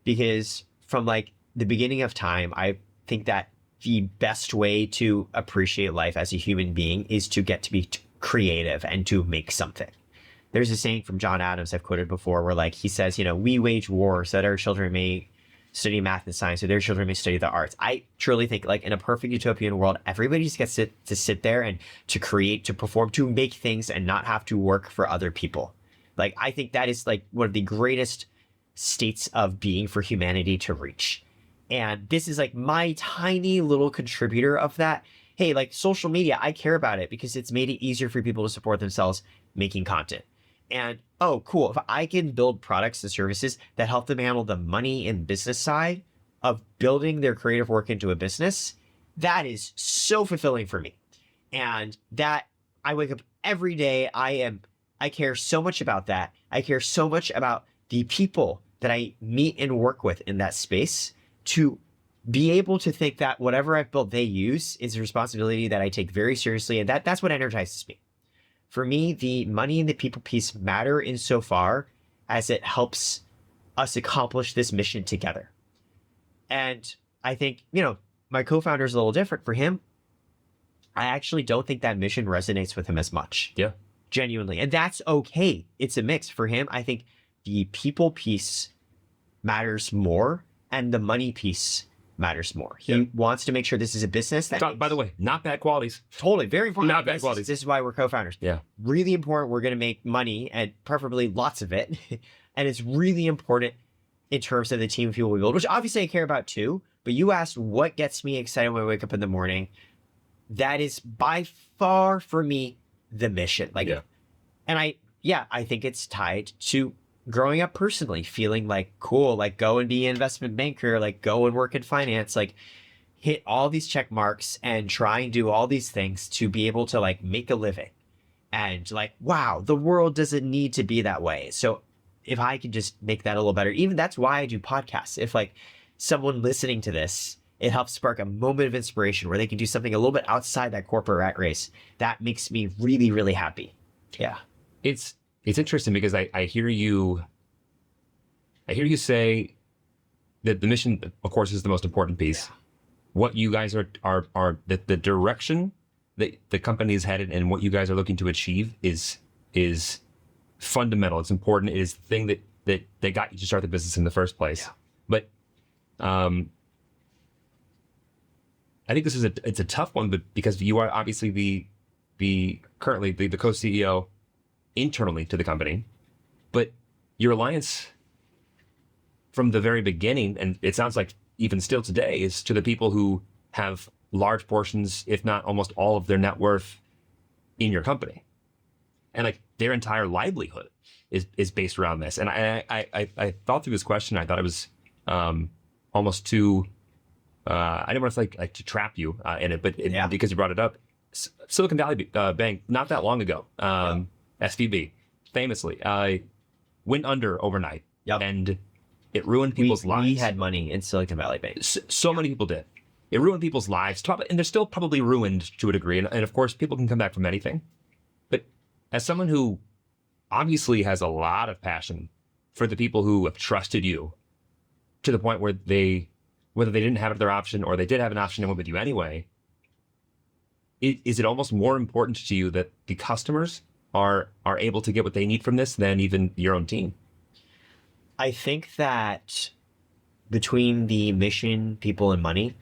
because from like the beginning of time, I think that the best way to appreciate life as a human being is to get to be creative and to make something. There's a saying from John Adams I've quoted before where like he says, we wage war so that our children may study math and science, so their children may study the arts. I truly think like in a perfect utopian world, everybody just gets to sit there and to create, to perform, to make things and not have to work for other people. Like, I think that is like one of the greatest states of being for humanity to reach. And this is like my tiny little contributor of that. Hey, like social media, I care about it because it's made it easier for people to support themselves making content. And oh, cool. If I can build products and services that help them handle the money and business side of building their creative work into a business, that is so fulfilling for me. And that I wake up every day. I care so much about that. I care so much about the people that I meet and work with in that space to be able to think that whatever I've built they use is a responsibility that I take very seriously. And that's what energizes me. For me, the money and the people piece matter insofar as it helps us accomplish this mission together. And I think, my co-founder is a little different. For him, I actually don't think that mission resonates with him as much. Yeah. Genuinely. And that's okay. It's a mix. For him, I think the people piece matters more and the money piece matters more. He wants to make sure this is a business that By the way, not bad qualities. Totally. Very important. Not bad qualities. This is why we're co-founders. Yeah. Really important. We're going to make money and preferably lots of it. And it's really important in terms of the team of people we build, which obviously I care about too. But you asked what gets me excited when I wake up in the morning. That is by far for me the mission. And I think it's tied to growing up personally, feeling like cool, like go and be an investment banker, like go and work in finance, like hit all these check marks and try and do all these things to be able to like make a living. And like, wow, the world doesn't need to be that way. So if I can just make that a little better, even that's why I do podcasts. If like someone listening to this, it helps spark a moment of inspiration where they can do something a little bit outside that corporate rat race. That makes me really, really happy. Yeah. It's interesting because I hear you say that the mission, of course, is the most important piece. Yeah. What you guys are the direction that the company is headed and what you guys are looking to achieve is fundamental. It's important. It is the thing that got you to start the business in the first place. Yeah. But I think it's a tough one, but because you are obviously currently the co-CEO internally to the company, but your alliance from the very beginning, and it sounds like even still today, is to the people who have large portions, if not almost all of their net worth in your company. And like their entire livelihood is based around this. And I thought through this question, I thought it was almost too, I didn't want to like to trap you in it, but because you brought it up, Silicon Valley Bank, not that long ago, SVB, famously, went under overnight. Yep. And it ruined people's lives. We had money in Silicon Valley Bank. So many people did. It ruined people's lives, and they're still probably ruined to a degree. And of course, people can come back from anything. But as someone who obviously has a lot of passion for the people who have trusted you to the point where whether they didn't have their option or they did have an option and went with you anyway, is it almost more important to you that the customers are able to get what they need from this than even your own team? I think that between the mission, people, and money,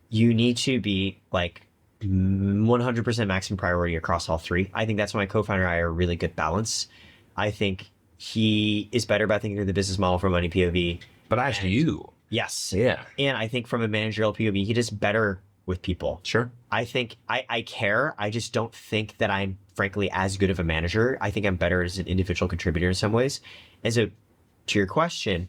you need to be like 100% maximum priority across all three. I think that's why my co-founder and I are a really good balance. I think he is better about thinking through the business model from money POV. But I asked you. Yes. Yeah. And I think from a managerial POV, he does better with people. Sure. I think I care. I just don't think that I'm frankly as good of a manager. I think I'm better as an individual contributor in some ways. And so to your question,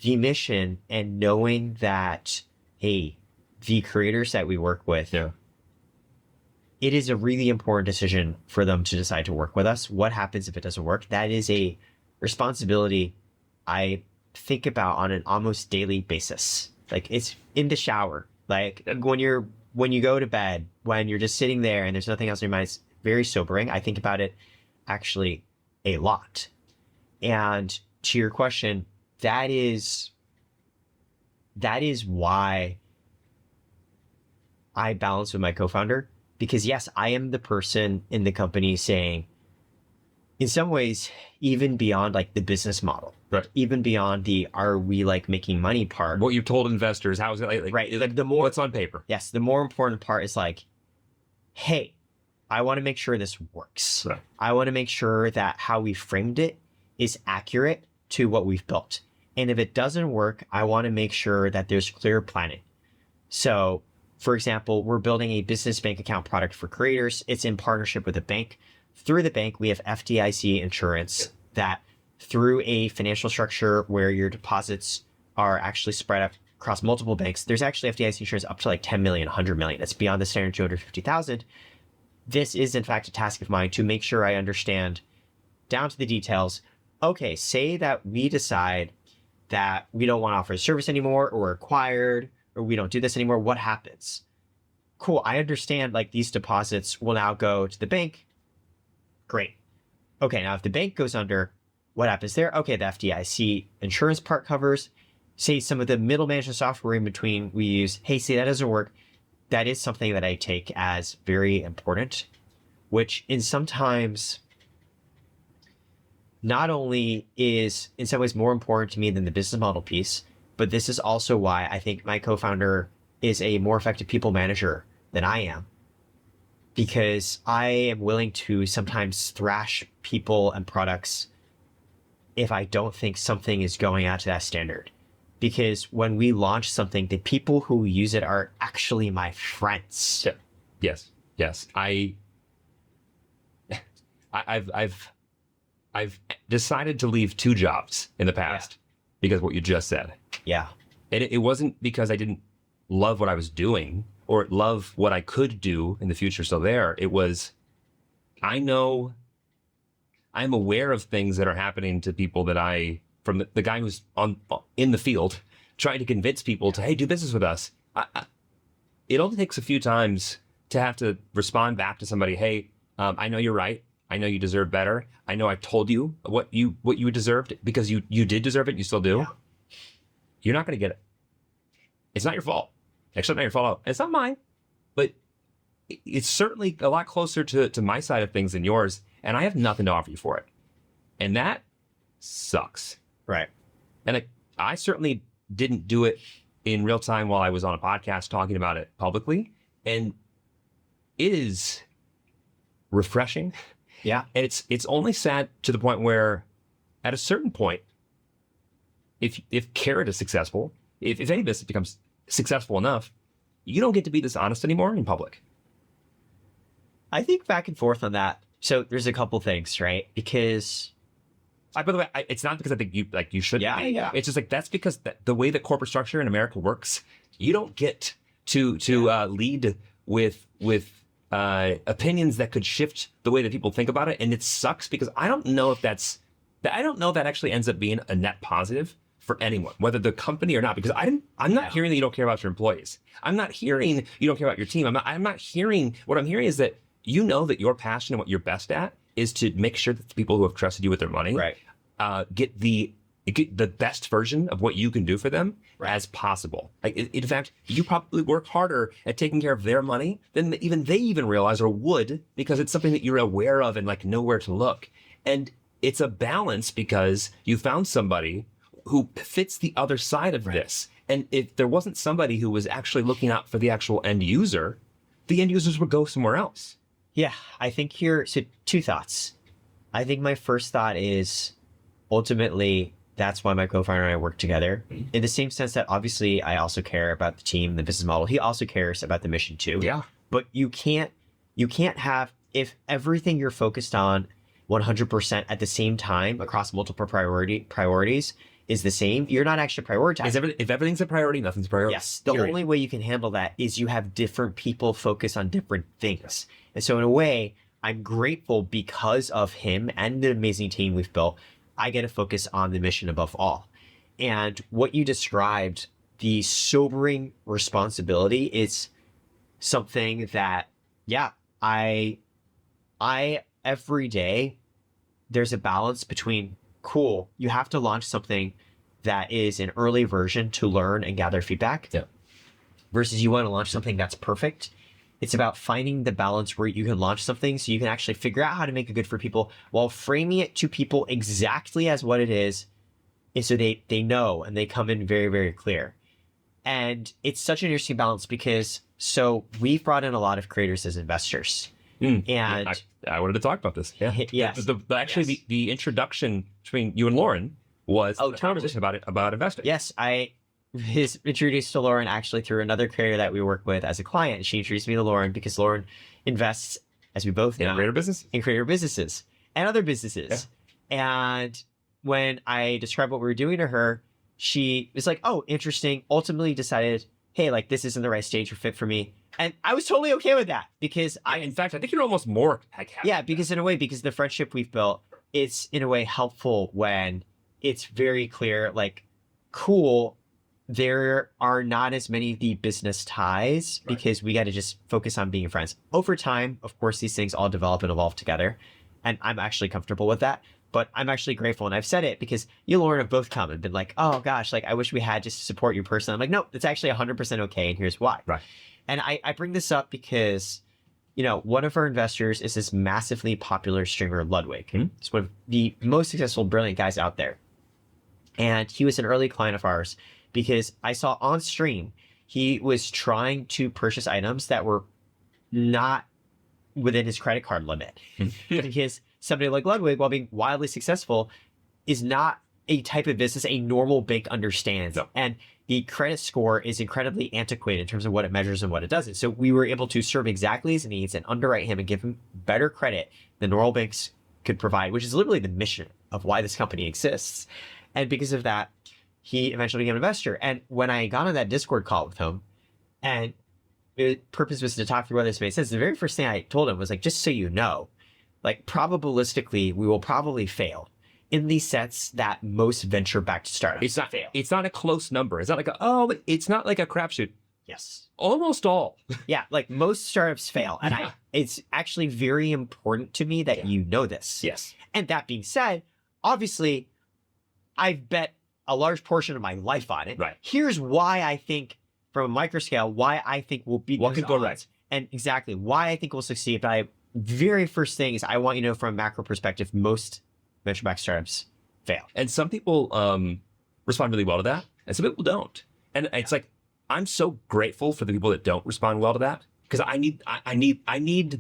the mission and knowing that, hey, the creators that we work with it is a really important decision for them to decide to work with us. What happens if it doesn't work? That is a responsibility I think about on an almost daily basis. Like it's in the shower, like when you go to bed, when you're just sitting there and there's nothing else in your mind. It's very sobering. I think about it actually a lot. And to your question, that is why I balance with my co-founder, because yes, I am the person in the company saying, in some ways, even beyond like the business model, right? Even beyond the are we like making money part. What you've told investors, how is it like right? Like the more what's on paper. Yes, the more important part is like, hey, I want to make sure this works. Right. I want to make sure that how we framed it is accurate to what we've built. And if it doesn't work, I want to make sure that there's clear planning. So, for example, we're building a business bank account product for creators. It's in partnership with a bank. Through the bank, we have FDIC insurance that through a financial structure where your deposits are actually spread out across multiple banks, there's actually FDIC insurance up to like 10 million, 100 million. It's beyond the standard 250,000. This is in fact a task of mine to make sure I understand down to the details. Okay, say that we decide that we don't want to offer the service anymore, or we're acquired, or we don't do this anymore. What happens? Cool, I understand like these deposits will now go to the bank. Great. Okay, now if the bank goes under, what happens there? Okay, the FDIC insurance part covers. Say some of the middle management software in between we use. Hey, say that doesn't work. That is something that I take as very important, which in sometimes not only is in some ways more important to me than the business model piece, but this is also why I think my co-founder is a more effective people manager than I am. Because I am willing to sometimes thrash people and products if I don't think something is going out to that standard. Because when we launch something, the people who use it are actually my friends. Yeah. Yes. I've decided to leave 2 jobs in the past because of what you just said. Yeah. And it wasn't because I didn't love what I was doing or love what I could do in the future still there. It was, I'm aware of things that are happening to people that from the guy who's in the field trying to convince people to, hey, do business with us. It only takes a few times to have to respond back to somebody. Hey, I know you're right. I know you deserve better. I know I've told you what you deserved because you did deserve it. You still do. Yeah. You're not going to get it. It's not your fault. Actually, not your fault. It's not mine, but it's certainly a lot closer to my side of things than yours. And I have nothing to offer you for it. And that sucks. Right. And I certainly didn't do it in real time while I was on a podcast talking about it publicly. And it is refreshing. Yeah. And it's only sad to the point where at a certain point, if Karat is successful, if any of this becomes successful enough, you don't get to be this honest anymore in public. I think back and forth on that. So there's a couple things, right? Because by the way, it's not because I think you should. Yeah. It's just like that's because the way that corporate structure in America works, you don't get to lead with opinions that could shift the way that people think about it, and it sucks because I don't know if that actually ends up being a net positive for anyone, whether the company or not. Because I'm not hearing that you don't care about your employees. I'm not hearing you don't care about your team. I'm not hearing. What I'm hearing is that you know that your passion and what you're best at is to make sure that the people who have trusted you with their money get the best version of what you can do for them as possible. Like, in fact, you probably work harder at taking care of their money than even they realize or would, because it's something that you're aware of and like know where to look. And it's a balance because you found somebody who fits the other side of this. And if there wasn't somebody who was actually looking out for the actual end user, the end users would go somewhere else. Yeah, I think so 2 thoughts. I think my first thought is ultimately that's why my co-founder and I work together, in the same sense that obviously I also care about the team, the business model. He also cares about the mission too. Yeah. But you can't have, if everything you're focused on 100% at the same time across multiple priorities is the same, you're not actually prioritizing. If everything's a priority, nothing's a priority. Yes. The only way you can handle that is you have different people focus on different things. And so in a way, I'm grateful because of him and the amazing team we've built. I get to focus on the mission above all. And what you described, the sobering responsibility, is something that, yeah, I every day, there's a balance between, cool, you have to launch something that is an early version to learn and gather feedback, versus you want to launch something that's perfect. It's about finding the balance where you can launch something so you can actually figure out how to make it good for people while framing it to people exactly as what it is, and so they know and they come in very, very clear. And it's such an interesting balance because so we've brought in a lot of creators as investors. And I wanted to talk about this. Yeah. Yes. The introduction between you and Lauren was a conversation about investing. Yes. I was introduced to Lauren actually through another creator that we work with as a client. She introduced me to Lauren because Lauren invests, as we both know, in creator businesses and other businesses. Yeah. And when I described what we were doing to her, she was like, oh, interesting. Ultimately decided, hey, like this isn't the right stage or fit for me. And I was totally okay with that because in fact, I think you're almost more happy. Yeah, because in a way, because the friendship we've built, it's in a way helpful when it's very clear, like, cool, there are not as many of the business ties because we got to just focus on being friends. Over time, of course, these things all develop and evolve together. And I'm actually comfortable with that. But I'm actually grateful. And I've said it because you and Lauren have both come and been like, oh gosh, like I wish we had just to support you personally. I'm like, no, it's actually 100% okay. And here's why. Right. And I bring this up because, you know, one of our investors is this massively popular streamer, Ludwig. He's one of the most successful, brilliant guys out there. And he was an early client of ours because I saw on stream, he was trying to purchase items that were not within his credit card limit. Because somebody like Ludwig, while being wildly successful, is not a type of business a normal bank understands. No. And the credit score is incredibly antiquated in terms of what it measures and what it doesn't. So we were able to serve exactly his needs and underwrite him and give him better credit than normal banks could provide, which is literally the mission of why this company exists. And because of that, he eventually became an investor. And when I got on that Discord call with him, and the purpose was to talk through whether this made sense, the very first thing I told him was like, just so you know, like probabilistically, we will probably fail in the sense that most venture-backed startups fail. It's not a close number. It's not like it's not like a crapshoot. Yes. Almost all. Yeah, like most startups fail. And it's actually very important to me that you know this. Yes. And that being said, obviously, I've bet a large portion of my life on it. Right. Here's why I think, from a micro scale, why I think we'll beat what could go right. And exactly why I think we'll succeed. But very first thing is I want you to know from a macro perspective, most venture-backed startups fail. And some people respond really well to that, and some people don't. And it's like, I'm so grateful for the people that don't respond well to that, because I need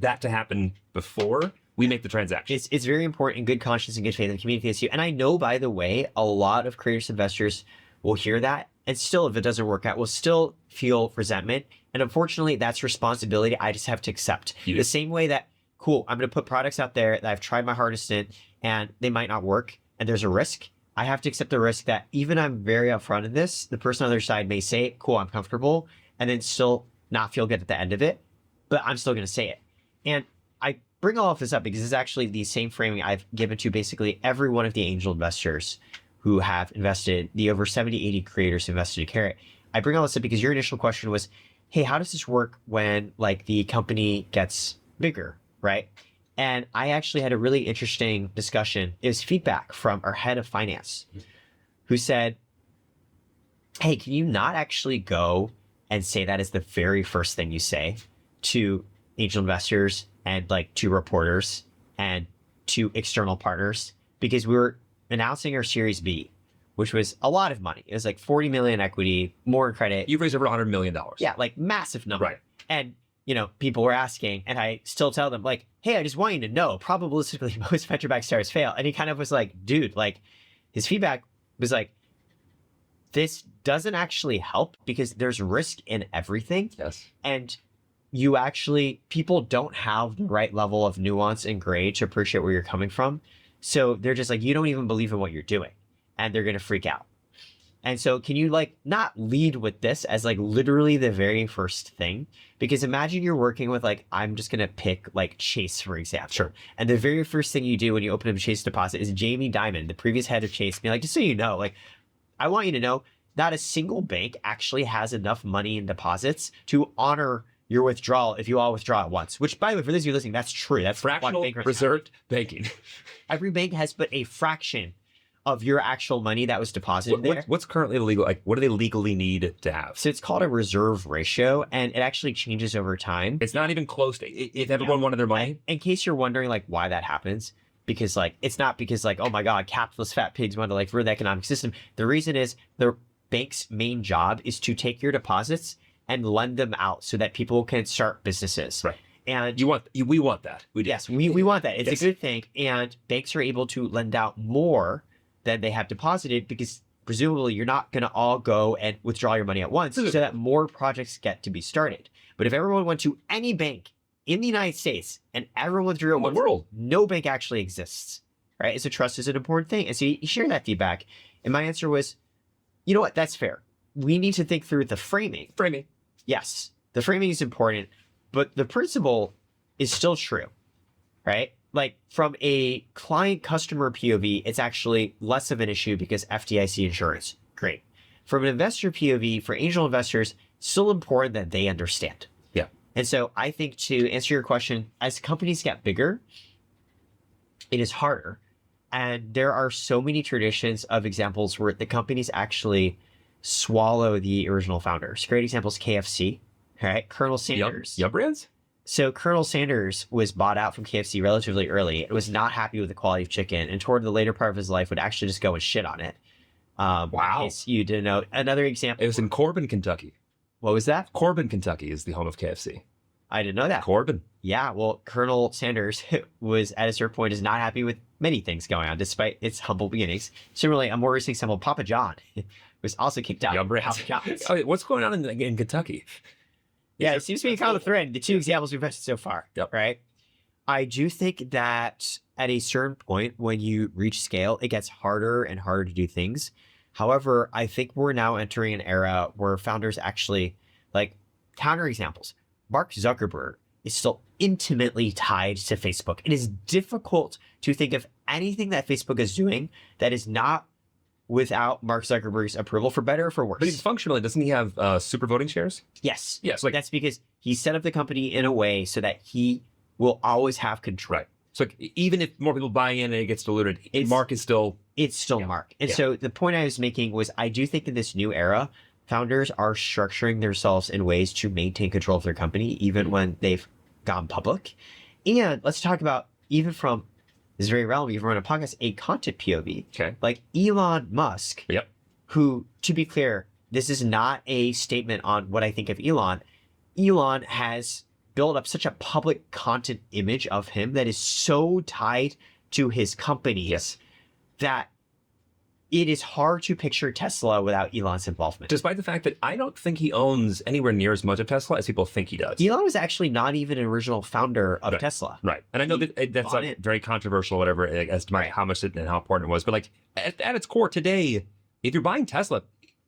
that to happen before we make the transaction. It's very important in good conscience and good faith in the community as you. And I know, by the way, a lot of creators investors will hear that, and still, if it doesn't work out, will still feel resentment. And unfortunately, that's responsibility I just have to accept. The same way that, cool, I'm going to put products out there that I've tried my hardest in, and they might not work, and there's a risk. I have to accept the risk that even I'm very upfront in this, the person on the other side may say, cool, I'm comfortable, and then still not feel good at the end of it, but I'm still going to say it. And I bring all of this up because it's actually the same framing I've given to basically every one of the angel investors who have invested, the over 70, 80 creators who invested in Karat. I bring all this up because your initial question was, hey, how does this work when like the company gets bigger, right? And I actually had a really interesting discussion. It was feedback from our head of finance who said, hey, can you not actually go and say that as the very first thing you say to angel investors and like to reporters and to external partners? Because we were announcing our Series B, which was a lot of money. It was like 40 million equity, more in credit. You've raised over $100 million. Yeah, like massive number. Right. And you know, people were asking, and I still tell them, like, hey, I just want you to know, probabilistically, most venture-backed startups fail. And he kind of was like, dude, like, his feedback was like, this doesn't actually help because there's risk in everything. Yes. And people don't have the right level of nuance and grade to appreciate where you're coming from. So they're just like, you don't even believe in what you're doing. And they're going to freak out. And so can you like not lead with this as like literally the very first thing? Because imagine you're working with like, I'm just going to pick like Chase, for example. Sure. And the very first thing you do when you open up a Chase deposit is Jamie Dimon, the previous head of Chase, being like, just so you know, like, I want you to know not a single bank actually has enough money in deposits to honor your withdrawal if you all withdraw at once. Which, by the way, for those of you listening, that's true. That's Fractional reserved banking. Every bank has but a fraction of your actual money that was deposited there. What's currently illegal? Like, what do they legally need to have? So it's called a reserve ratio, and it actually changes over time. It's not even close to. If everyone wanted their money, in case you're wondering like why that happens, because like it's not because like, oh my god, capitalist fat pigs want to like ruin the economic system. The reason is the bank's main job is to take your deposits and lend them out so that people can start businesses. Right. And we want that. We do. Yes, we want that. It's Yes. a good thing. And banks are able to lend out more than they have deposited because presumably you're not going to all go and withdraw your money at once so that more projects get to be started. But if everyone went to any bank in the United States and everyone withdrew at the once, world, no bank actually exists, right? So trust is an important thing. And so you share that feedback. And my answer was, you know what? That's fair. We need to think through the framing. framing. Yes, the framing is important, but the principle is still true, right? Like from a client customer POV, it's actually less of an issue because FDIC insurance, great. From an investor POV, for angel investors, still important that they understand. Yeah. And so I think to answer your question, as companies get bigger, it is harder. And there are so many traditions of examples where the companies actually swallow the original founders. Great examples, KFC, right? Colonel Sanders. Yum Brands? So Colonel Sanders was bought out from KFC relatively early. It was not happy with the quality of chicken, and toward the later part of his life would actually just go and shit on it. Wow. In case you didn't know. Another example. It was in Corbin, Kentucky. What was that? Corbin, Kentucky is the home of KFC. I didn't know that. Corbin. Yeah, well, Colonel Sanders was at a certain point is not happy with many things going on, despite its humble beginnings. Similarly, a more recent example, Papa John was also kicked out. Yum Brands. Papa John's. Oh, what's going on in Kentucky? Yeah, it seems to be a common thread. The two examples we've mentioned so far, Yep. right? I do think that at a certain point, when you reach scale, it gets harder and harder to do things. However, I think we're now entering an era where founders actually, like, counterexamples. Mark Zuckerberg is still intimately tied to Facebook. It is difficult to think of anything that Facebook is doing that is not without Mark Zuckerberg's approval, for better or for worse. But he's functionally, doesn't he have super voting shares? Yes. Yes. Like, That's because he set up the company in a way so that he will always have control. right. So like, even if more people buy in and it gets diluted, Mark is still. It's still Yeah. Mark. And Yeah. so the point I was making was I do think in this new era, founders are structuring themselves in ways to maintain control of their company, even when they've gone public. And let's talk about, even from, this is very relevant, even run a podcast, a content POV. Okay. Like Elon Musk, Yep. who, to be clear, this is not a statement on what I think of Elon. Elon has built up such a public content image of him that is so tied to his companies Yes. that it is hard to picture Tesla without Elon's involvement. Despite the fact that I don't think he owns anywhere near as much of Tesla as people think he does. Elon was actually not even an original founder of Right. Tesla. Right. And I know that that's bought like it. very controversial, whatever, as to how much it and how important it was. But like at its core today, if you're buying Tesla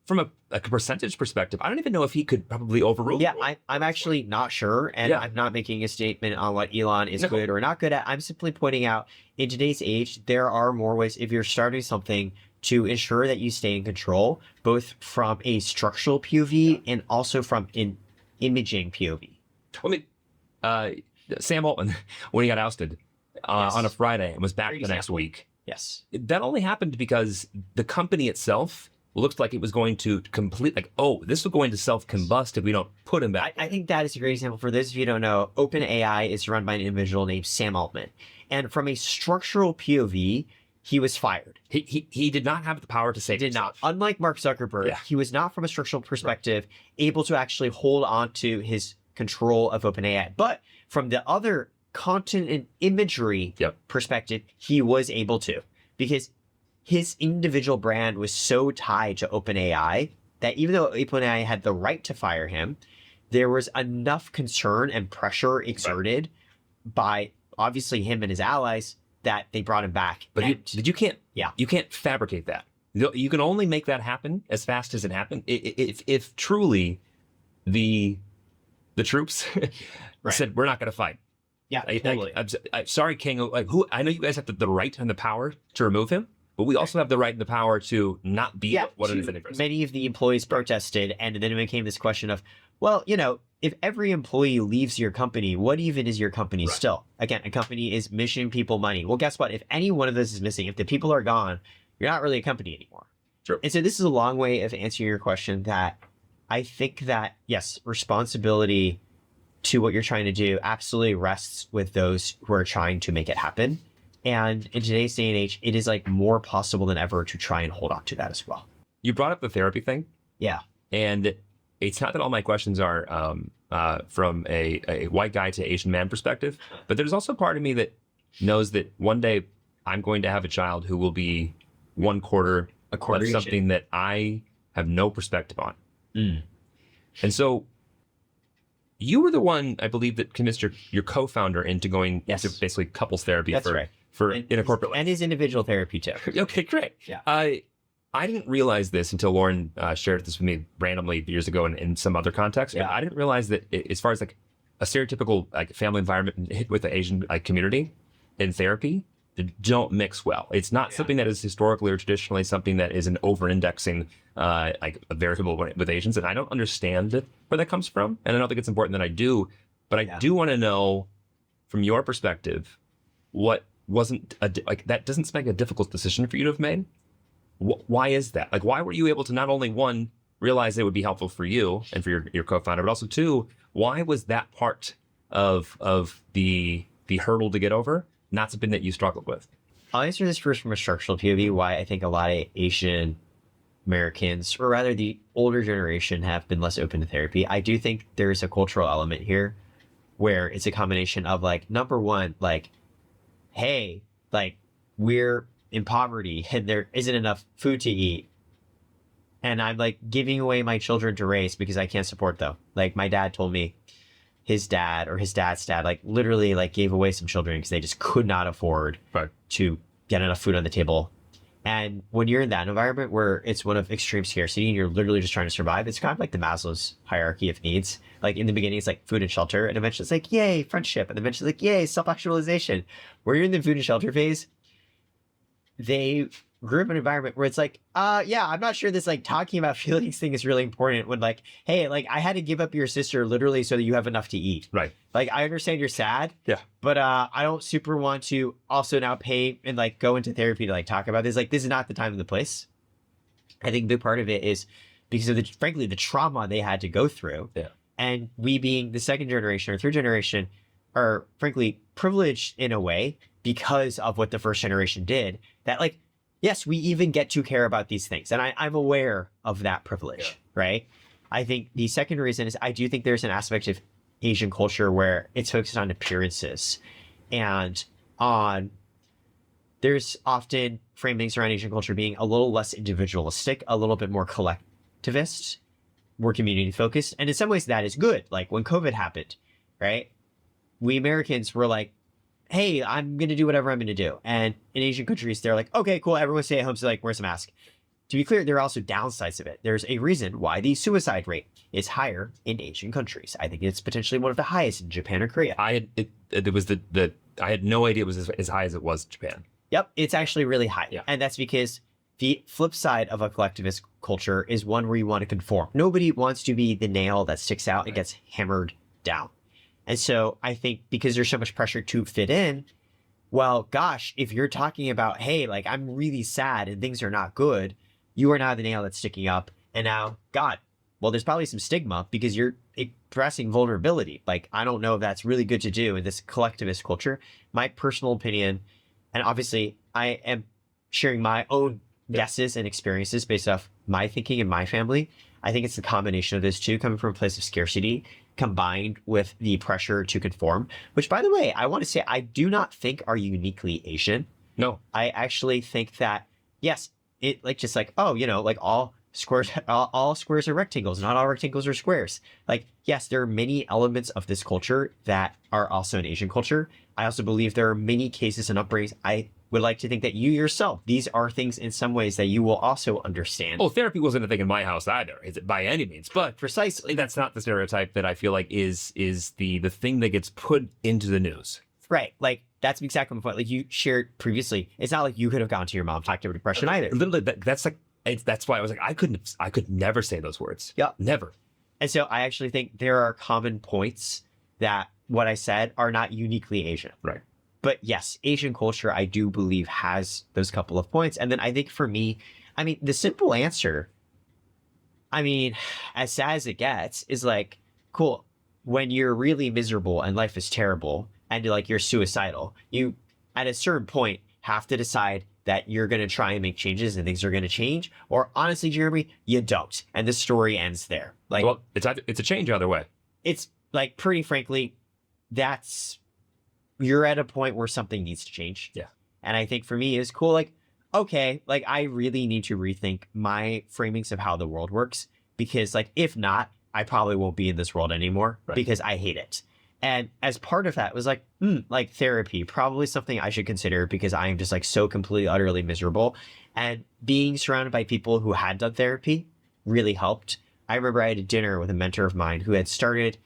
from a percentage perspective, I don't even know if he could probably overrule. Yeah, I'm actually not sure, and Yeah. I'm not making a statement on what Elon is No. good or not good at. I'm simply pointing out in today's age, there are more ways if you're starting something to ensure that you stay in control, both from a structural POV and also from an imaging POV. I mean, Sam Altman, when he got ousted Yes. on a Friday and was back Great the next example. week, Yes. that only happened because the company itself looked like it was going to complete, like, oh, this is going to self-combust if we don't put him back. I think that is a great example. For those of you who don't know, OpenAI is run by an individual named Sam Altman. And from a structural POV, he was fired. He did not have the power to say He did not. Unlike Mark Zuckerberg, Yeah. he was not, from a structural perspective, able to actually hold on to his control of OpenAI. But from the other content and imagery Yep. perspective, he was able to. Because his individual brand was so tied to OpenAI that even though OpenAI had the right to fire him, there was enough concern and pressure exerted by obviously him and his allies that they brought him back. But And you can't. Yeah. You can't fabricate that. You can only make that happen as fast as it happened. If truly the troops said, we're not going to fight. Yeah, totally. I'm sorry, King. Like, who? I know you guys have the right and the power to remove him, but we also have the right and the power to not be what it is any first. Many of the employees protested, and then it became this question of, well, if every employee leaves your company, what even is your company still? Again, a company is mission, people, money. Well, guess what? If any one of this is missing, if the people are gone, you're not really a company anymore. True. And so this is a long way of answering your question that I think that, yes, responsibility to what you're trying to do absolutely rests with those who are trying to make it happen. And in today's day and age, it is like more possible than ever to try and hold on to that as well. You brought up the therapy thing. Yeah. And it's not that all my questions are from a white guy to Asian man perspective, but there's also part of me that knows that one day I'm going to have a child who will be a quarter of something that I have no perspective on. And so you were the one, I believe, that convinced your co-founder into going to basically couples therapy in a corporate life. And his individual therapy too. Okay, great. Yeah. I didn't realize this until Lauren shared this with me randomly years ago in some other context. Yeah. But I didn't realize that as far as like a stereotypical like family environment with the Asian community in therapy, they don't mix well. It's not something that is historically or traditionally something that is an over-indexing like a variable with Asians, and I don't understand where that comes from, and I don't think it's important that I do, but I do want to know from your perspective what wasn't like that doesn't seem like a difficult decision for you to have made. Why is that? Like, why were you able to not only one realize it would be helpful for you and for your co-founder, but also two, why was that part of the hurdle to get over not something that you struggled with? I'll answer this first from a structural POV, why I think a lot of Asian Americans, or rather the older generation, have been less open to therapy. I do think there's a cultural element here where it's a combination of like, number one, like, hey, like we're in poverty and there isn't enough food to eat. And I'm like giving away my children to race because I can't support them. Like my dad told me his dad or his dad's dad, like literally like gave away some children because they just could not afford to get enough food on the table. And when you're in that environment where it's one of extreme scarcity and you're literally just trying to survive, it's kind of like the Maslow's hierarchy of needs. Like in the beginning, it's like food and shelter. And eventually it's like, yay, friendship. And eventually like, yay, self-actualization. Where you're in the food and shelter phase, they grew up in an environment where it's like, yeah, I'm not sure this like talking about feelings thing is really important when like, hey, like I had to give up your sister literally so that you have enough to eat. Right. Like I understand you're sad. Yeah. But I don't super want to also now pay and like go into therapy to like talk about this. Like this is not the time and the place. I think a big part of it is because of frankly the trauma they had to go through. Yeah. And we being the second generation or third generation are frankly privileged in a way because of what the first generation did, that like, yes, we even get to care about these things. And I'm aware of that privilege, right? I think the second reason is I do think there's an aspect of Asian culture where it's focused on appearances and there's often framings around Asian culture being a little less individualistic, a little bit more collectivist, more community focused. And in some ways that is good. Like when COVID happened, right? We Americans were like, hey, I'm going to do whatever I'm going to do. And in Asian countries, they're like, okay, cool. Everyone stay at home. So like, wear a mask. To be clear, there are also downsides of it. There's a reason why the suicide rate is higher in Asian countries. I think it's potentially one of the highest in Japan or Korea. I had no idea it was as high as it was in Japan. Yep. It's actually really high. Yeah. And that's because the flip side of a collectivist culture is one where you want to conform. Nobody wants to be the nail that sticks out and gets hammered down. And so I think because there's so much pressure to fit in, well, gosh, if you're talking about, hey, like I'm really sad and things are not good, you are now the nail that's sticking up. And now, God, well, there's probably some stigma because you're expressing vulnerability. Like, I don't know if that's really good to do in this collectivist culture. My personal opinion, and obviously I am sharing my own guesses and experiences based off my thinking and my family. I think it's the combination of those two coming from a place of scarcity combined with the pressure to conform, which, by the way, I want to say I do not think are uniquely Asian. No. I actually think that, yes, it like just like, oh, you know, like all squares are rectangles. Not all rectangles are squares. Like, yes, there are many elements of this culture that are also in Asian culture. I also believe there are many cases and upbringings I would like to think that you yourself, these are things in some ways that you will also understand. Oh, therapy wasn't a thing in my house either, is it by any means? But Precisely. that's not the stereotype that I feel like is the thing that gets put into the news. Right. Like, that's exactly my point. Like you shared previously, it's not like you could have gone to your mom, talked about depression either. Literally, that's why I was like, I could never say those words. Yeah. Never. And so I actually think there are common points that what I said are not uniquely Asian. Right. But yes, Asian culture, I do believe, has those couple of points. And then I think for me, I mean, the simple answer, I mean, as sad as it gets, is like, cool, when you're really miserable and life is terrible and you're suicidal, you at a certain point have to decide that you're going to try and make changes and things are going to change. Or honestly, Jeremy, you don't. And the story ends there. Like, well, it's a change either way. It's like, pretty frankly, you're at a point where something needs to change. Yeah. And I think for me it's cool. Like, okay, like I really need to rethink my framings of how the world works, because like, if not, I probably won't be in this world anymore because I hate it. And as part of that was like therapy, probably something I should consider because I am just like so completely, utterly miserable. And being surrounded by people who had done therapy really helped. I remember I had a dinner with a mentor of mine who had started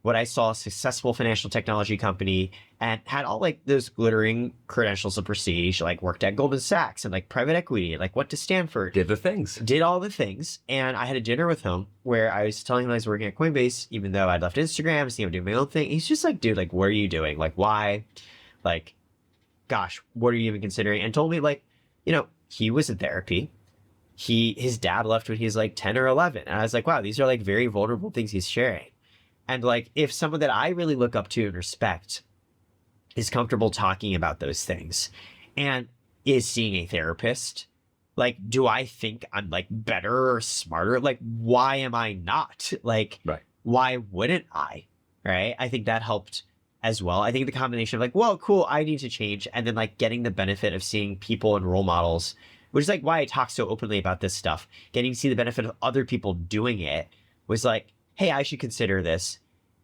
what I saw a successful financial technology company and had all like those glittering credentials of prestige, like worked at Goldman Sachs and like private equity, like went to Stanford. Did all the things. And I had a dinner with him where I was telling him I was working at Coinbase, even though I'd left Instagram, seeing him doing my own thing. He's just like, dude, like, what are you doing? Like, why? Like, gosh, what are you even considering? And told me like, he was in therapy. His dad left when he was like 10 or 11. And I was like, wow, these are like very vulnerable things he's sharing. And like, if someone that I really look up to and respect is comfortable talking about those things and is seeing a therapist, like, do I think I'm like better or smarter? Like, why am I not? Like, why wouldn't I? Right. I think that helped as well. I think the combination of like, well, cool, I need to change. And then like getting the benefit of seeing people and role models, which is like why I talk so openly about this stuff, getting to see the benefit of other people doing it was like, hey, I should consider this.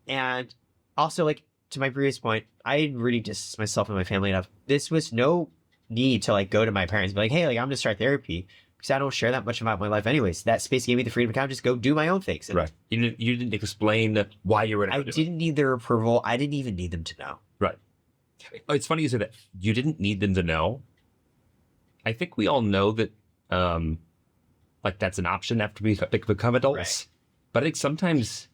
And also, like, to my previous point, I really distanced myself and my family enough. This was no need to like go to my parents and be like, hey, like, I'm gonna start therapy because I don't share that much about my life anyways. That space gave me the freedom to kind of just go do my own things. And You didn't explain why you were I didn't need their approval. I didn't even need them to know. Right. It's funny you say that. You didn't need them to know. I think we all know that like that's an option after we become adults. Right. But I think sometimes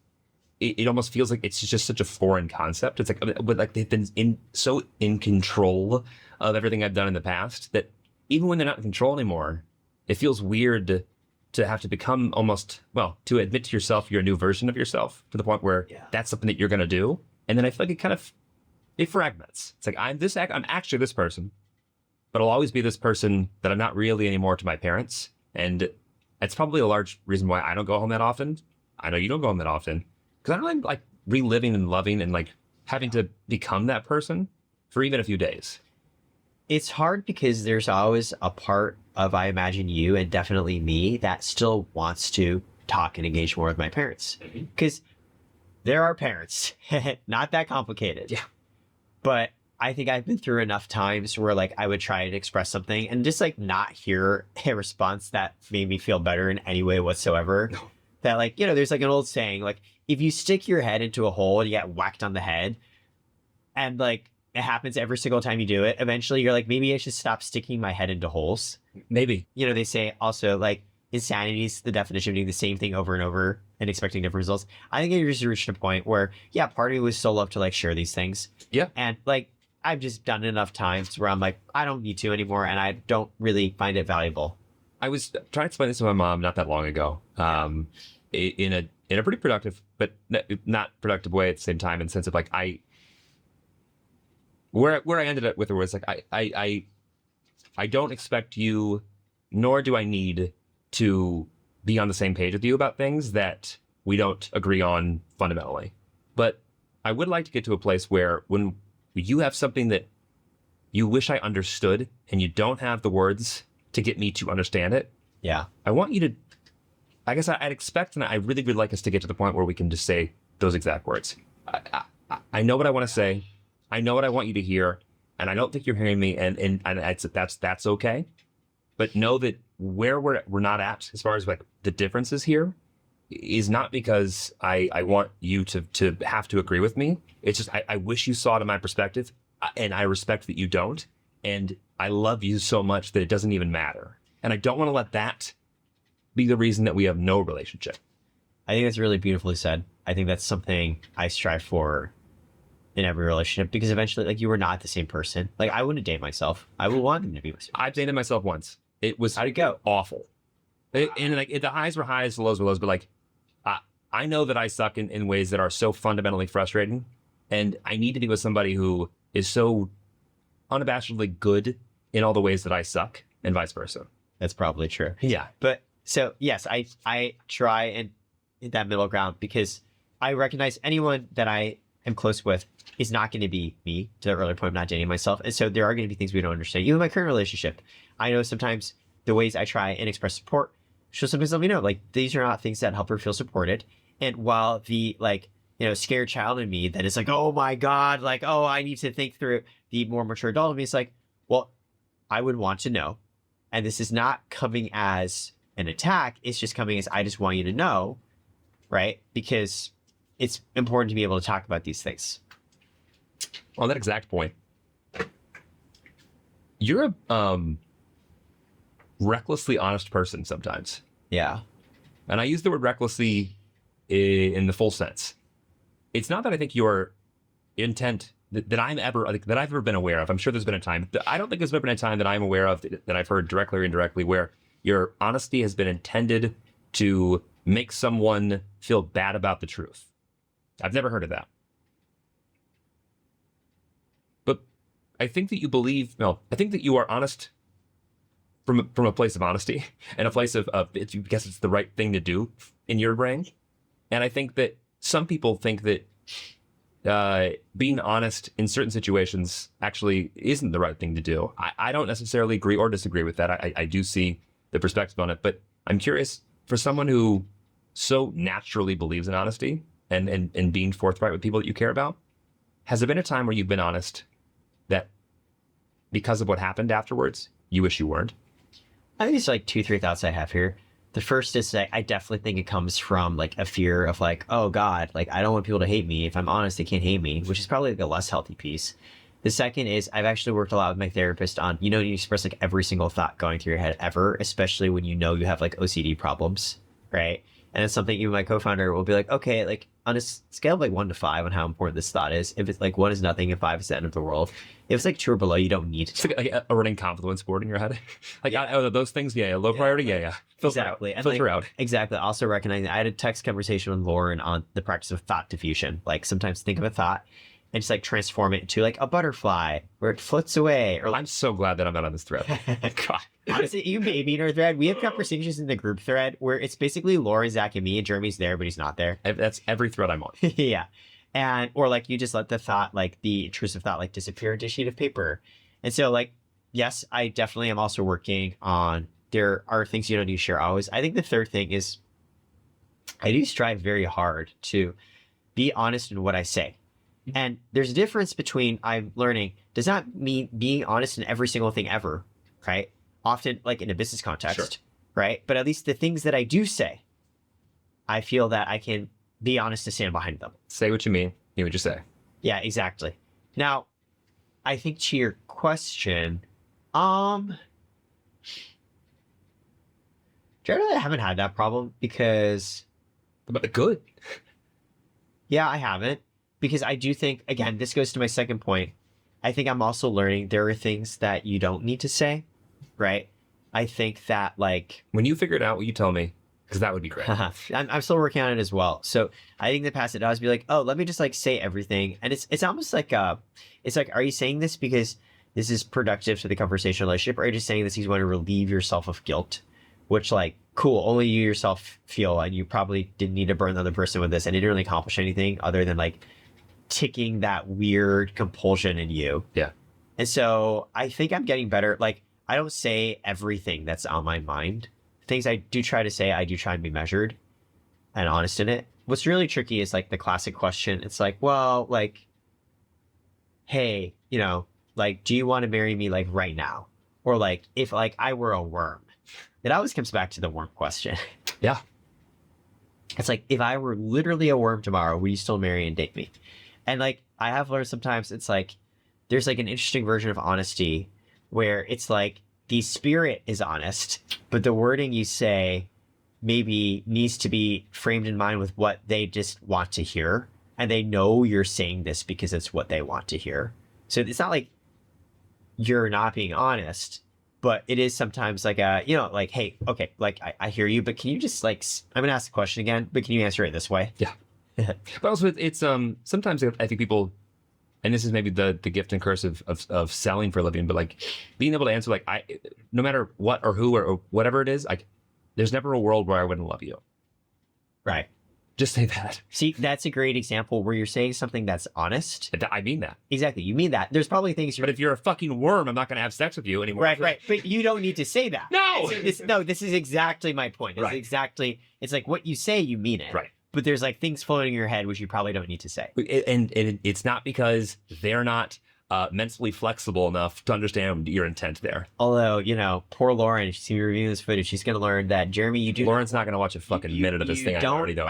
it almost feels like it's just such a foreign concept. It's like, but like they've been so in control of everything I've done in the past that even when they're not in control anymore, it feels weird to have to become almost, well, to admit to yourself you're a new version of yourself to the point where that's something that you're going to do. And then I feel like it fragments. It's like, I'm actually this person, but I'll always be this person that I'm not really anymore to my parents. And it's probably a large reason why I don't go home that often. I know you don't go home that often. Because I don't really like reliving and loving and like having to become that person for even a few days. It's hard because there's always a part of, I imagine you and definitely me, that still wants to talk and engage more with my parents. Because they're our parents. Not that complicated. Yeah. But I think I've been through enough times where like I would try to express something and just like not hear a response that made me feel better in any way whatsoever. No. That like, there's like an old saying, like, if you stick your head into a hole and you get whacked on the head and like it happens every single time you do it, eventually you're like, maybe I should stop sticking my head into holes. Maybe. They say also like insanity is the definition of doing the same thing over and over and expecting different results. I think I just reached a point where, part of me would still love to like share these things. Yeah. And like, I've just done it enough times where I'm like, I don't need to anymore. And I don't really find it valuable. I was trying to explain this to my mom not that long ago, in a pretty productive, but not productive way at the same time, in the sense of like where I ended up with her was like I don't expect you, nor do I need to be on the same page with you about things that we don't agree on fundamentally. But I would like to get to a place where when you have something that you wish I understood and you don't have the words to get me to understand it. Yeah. I want you to, I guess I'd expect, and I really would like us to get to the point where we can just say those exact words. I know what I want to say. I know what I want you to hear. and I don't think you're hearing me, and that's okay. But know that where we're not at as far as like the differences here is not because I want you to have to agree with me. It's just I wish you saw it in my perspective, and I respect that you don't, and I love you so much that it doesn't even matter. And I don't want to let that be the reason that we have no relationship. I think that's really beautifully said. I think that's something I strive for in every relationship, because eventually, like, you are not the same person. Like, I wouldn't date myself. I would want them to be myself. I've dated myself once. It was How'd it go? awful. And like the highs were highs, the lows were lows, but like I know that I suck in ways that are so fundamentally frustrating, and I need to be with somebody who is so unabashedly good in all the ways that I suck, and vice versa. That's probably true. Yeah. But so yes, I try and hit that middle ground, because I recognize anyone that I am close with is not going to be me. To the earlier point, I'm not dating myself, and so there are going to be things we don't understand. Even my current relationship, I know sometimes the ways I try and express support, she'll sometimes let me know, like, these are not things that help her feel supported. And while the, like, you know, scared child in me that is like, oh my God, like, oh, I need to think through, the more mature adult in me is like, well, I would want to know. And this is not coming as an attack. It's just coming as, I just want you to know, right? Because it's important to be able to talk about these things. On that exact point, you're a recklessly honest person sometimes. Yeah. And I use the word recklessly in the full sense. It's not that I think your intent that I've ever been aware of. I'm sure there's been a time. I don't think there's ever been a time that I'm aware of that I've heard directly or indirectly where your honesty has been intended to make someone feel bad about the truth. I've never heard of that. But I think that I think that you are honest from a place of honesty and a place of because it's the right thing to do in your brain. And I think that some people think that being honest in certain situations actually isn't the right thing to do. I don't necessarily agree or disagree with that. I do see the perspective on it, but I'm curious, for someone who so naturally believes in honesty and being forthright with people that you care about, has there been a time where you've been honest that because of what happened afterwards, you wish you weren't? I think it's like 2-3 thoughts I have here. The first is that I definitely think it comes from like a fear of like, oh God, like I don't want people to hate me. If I'm honest, they can't hate me, which is probably like a less healthy piece. The second is I've actually worked a lot with my therapist on, you express like every single thought going through your head ever, especially when you have like OCD problems, right? And it's something even my co-founder will be like, okay, like on a scale of like 1 to 5 on how important this thought is, if it's like 1 is nothing and 5 is the end of the world, if it's like 2 or below, you don't need It's like a running confluence board in your head. Like, yeah. Those things, low priority, yeah. Filter exactly. out. And Filter like, out. Exactly. Also recognizing, I had a text conversation with Lauren on the practice of thought diffusion. Like sometimes think of a thought and just like transform it into like a butterfly where it floats away. Or I'm so glad that I'm not on this thread. God. honestly, you may be in our thread. We have conversations in the group thread where it's basically Lauren, Zach, and me, and Jeremy's there, but he's not there. That's every thread I'm on. Yeah. And, or like you just let the thought, like the intrusive thought, like disappear into a sheet of paper. And so like, yes, I definitely am also working on, there are things you don't need to share always. I think the third thing is I do strive very hard to be honest in what I say. And there's a difference between, I'm learning, does not mean being honest in every single thing ever, right? Often like in a business context, Sure. right? But at least the things that I do say, I feel that I can be honest to stand behind them. Say what you mean. Mean what you say. Yeah, exactly. Now, I think to your question, generally I haven't had that problem because, But the good. yeah, I haven't. Because I do think, again, this goes to my second point. I think I'm also learning there are things that you don't need to say, right? I think that like... When you figure it out, will you tell me? Because that would be great. I'm still working on it as well. So I think the past it always be like, oh, let me just like say everything. And it's almost like, it's like, are you saying this because this is productive to the conversational relationship? Or are you just saying this because you want to relieve yourself of guilt? Which like, cool, only you yourself feel, and you probably didn't need to burn the other person with this. And it didn't really accomplish anything other than like ticking that weird compulsion in you. Yeah. And so I think I'm getting better. Like, I don't say everything that's on my mind. Things I do try to say, I do try and be measured and honest in it. What's really tricky is like the classic question. It's like, well, like, hey, like, do you want to marry me like right now? Or like, if like I were a worm, it always comes back to the worm question. Yeah. It's like, if I were literally a worm tomorrow, will you still marry and date me? And like, I have learned sometimes it's like, there's like an interesting version of honesty where it's like the spirit is honest, but the wording you say maybe needs to be framed in mind with what they just want to hear. And they know you're saying this because it's what they want to hear. So it's not like you're not being honest, but it is sometimes like like, hey, okay, like I hear you, but can you just like, I'm gonna ask the question again, but can you answer it this way? Yeah. But also it's sometimes I think people, and this is maybe the gift and curse of selling for a living, but like being able to answer like no matter what or who or whatever it is, like there's never a world where I wouldn't love you. Right. Just say that. See, that's a great example where you're saying something that's honest. I mean that. Exactly. You mean that. There's probably things you're... But if you're a fucking worm, I'm not going to have sex with you anymore. Right. But you don't need to say that. No! This is exactly my point. It's exactly... It's like what you say, you mean it. Right. But there's like things floating in your head which you probably don't need to say. And it's not because they're not mentally flexible enough to understand your intent there. Although, poor Lauren, she's reviewing this footage, she's going to learn that, Jeremy, Lauren's not going to watch a fucking minute of this thing. I already know.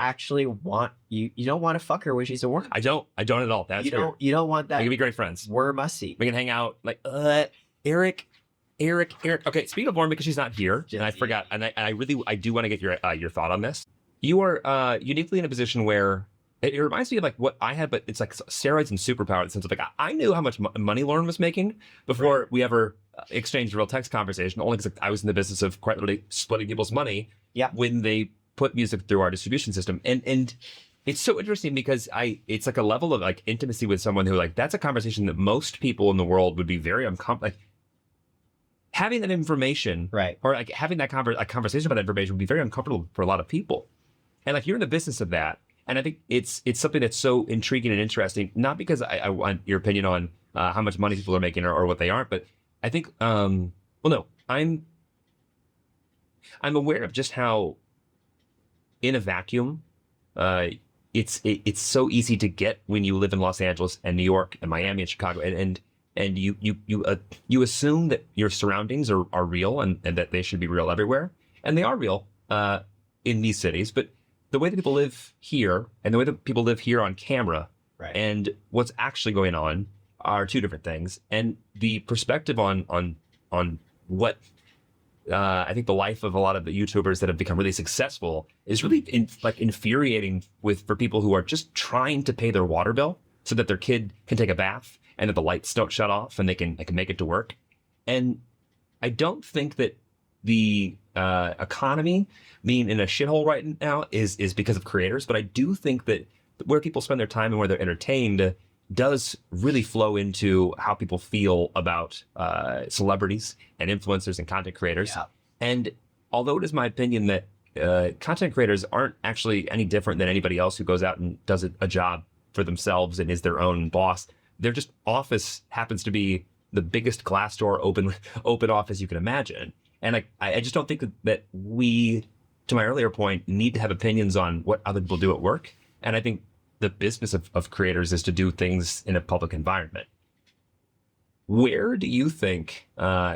You don't want to fuck her when she's a worm. I don't at all. That's true. You don't want that. We can be great friends. Worm-ussy. We can hang out like, Eric. Okay, speaking of Lauren, because she's not here, and I forgot, and I do want to get your thought on this. You are uniquely in a position where it reminds me of like what I had, but it's like steroids and superpower in the sense of like I knew how much money Lauren was making before we ever exchanged a real text conversation, only because I was in the business of quite literally splitting people's money when they put music through our distribution system. And it's so interesting because it's like a level of like intimacy with someone who like, that's a conversation that most people in the world would be very uncomfortable. Like, having that information, or like having that a conversation about that information would be very uncomfortable for a lot of people. And like you're in the business of that. And I think it's something that's so intriguing and interesting, not because I want your opinion on how much money people are making or what they aren't, but I think, I'm aware of just how in a vacuum, it's so easy to get when you live in Los Angeles and New York and Miami and Chicago, and you assume that your surroundings are real and that they should be real everywhere, and they are real in these cities, but the way that people live here and the way that people live here on camera and what's actually going on are two different things. And the perspective on what I think the life of a lot of the YouTubers that have become really successful is really infuriating for people who are just trying to pay their water bill so that their kid can take a bath and that the lights don't shut off and they can make it to work. And I don't think that the economy being in a shithole right now is because of creators, but I do think that where people spend their time and where they're entertained does really flow into how people feel about celebrities and influencers and content creators. Yeah. And although it is my opinion that content creators aren't actually any different than anybody else who goes out and does a job for themselves and is their own boss, their just office happens to be the biggest glass door open office you can imagine. And I just don't think that we, to my earlier point, need to have opinions on what other people do at work. And I think the business of creators is to do things in a public environment. Where do you think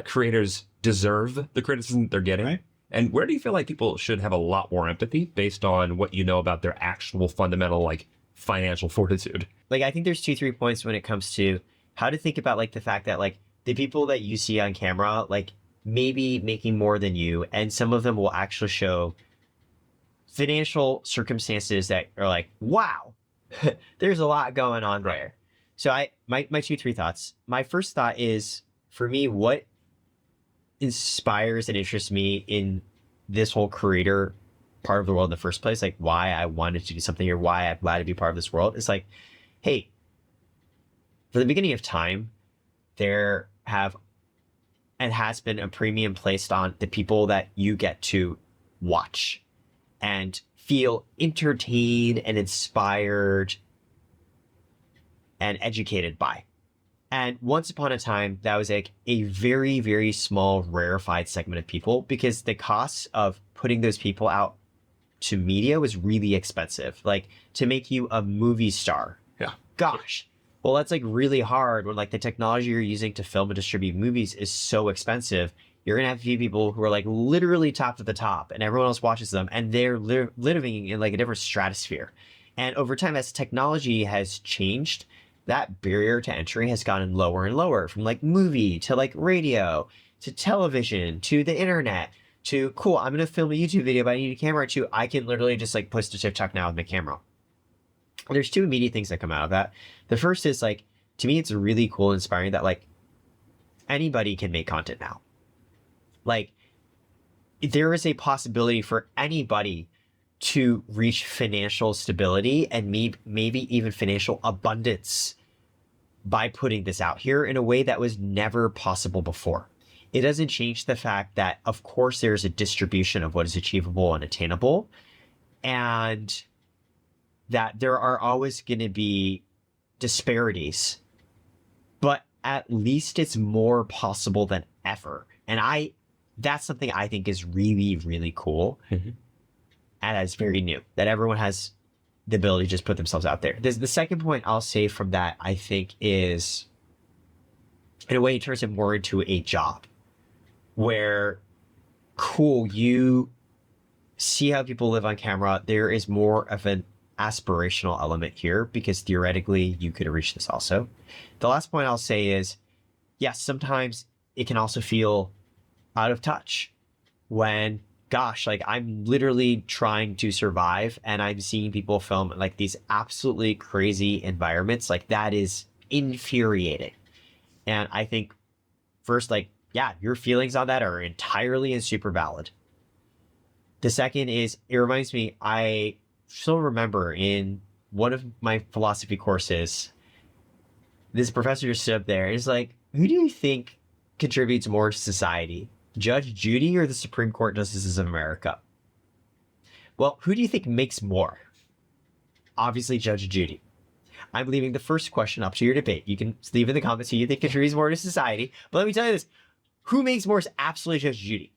creators deserve the criticism they're getting? Right. And where do you feel like people should have a lot more empathy based on what you know about their actual fundamental, like, financial fortitude? Like, I think there's 2-3 points when it comes to how to think about, like, the fact that, like, the people that you see on camera, like, maybe making more than you, and some of them will actually show financial circumstances that are like, wow, there's a lot going on there. So my 2-3 thoughts. My first thought is, for me, what inspires and interests me in this whole creator part of the world in the first place, like why I wanted to do something or why I'm glad to be part of this world, is like, hey, for the beginning of time, there have and has been a premium placed on the people that you get to watch and feel entertained and inspired and educated by. And once upon a time, that was like a very, very small, rarefied segment of people, because the costs of putting those people out to media was really expensive. Like, to make you a movie star. Yeah. Gosh, Well, that's like really hard when like the technology you're using to film and distribute movies is so expensive. You're gonna have a few people who are like literally top to the top, and everyone else watches them, and they're living in like a different stratosphere. And over time, as technology has changed, that barrier to entry has gotten lower and lower, from like movie to like radio to television to the internet to cool. I'm gonna film a YouTube video, but I need a camera too. I can literally just like post to TikTok now with my camera. There's two immediate things that come out of that. The first is like, to me, it's really cool and inspiring that like anybody can make content now. Like there is a possibility for anybody to reach financial stability and maybe even financial abundance by putting this out here in a way that was never possible before. It doesn't change the fact that, of course, there's a distribution of what is achievable and attainable, and that there are always going to be disparities, but at least it's more possible than ever. And that's something I think is really, really cool. Mm-hmm. And that's very new, that everyone has the ability to just put themselves out there. The second point I'll say from that, I think, is in a way it turns it more into a job where, cool, you see how people live on camera. There is more of an aspirational element here because theoretically you could reach this also. The last point I'll say is, yes, sometimes it can also feel out of touch when, gosh, like I'm literally trying to survive and I'm seeing people film like these absolutely crazy environments. Like that is infuriating. And I think first, like, yeah, your feelings on that are entirely and super valid. The second is, it reminds me, I still remember in one of my philosophy courses, this professor just stood up there and is like, who do you think contributes more to society? Judge Judy or the Supreme Court Justices of America? Well, who do you think makes more? Obviously, Judge Judy. I'm leaving the first question up to your debate. You can leave in the comments who you think contributes more to society. But let me tell you this. Who makes more is absolutely Judge Judy.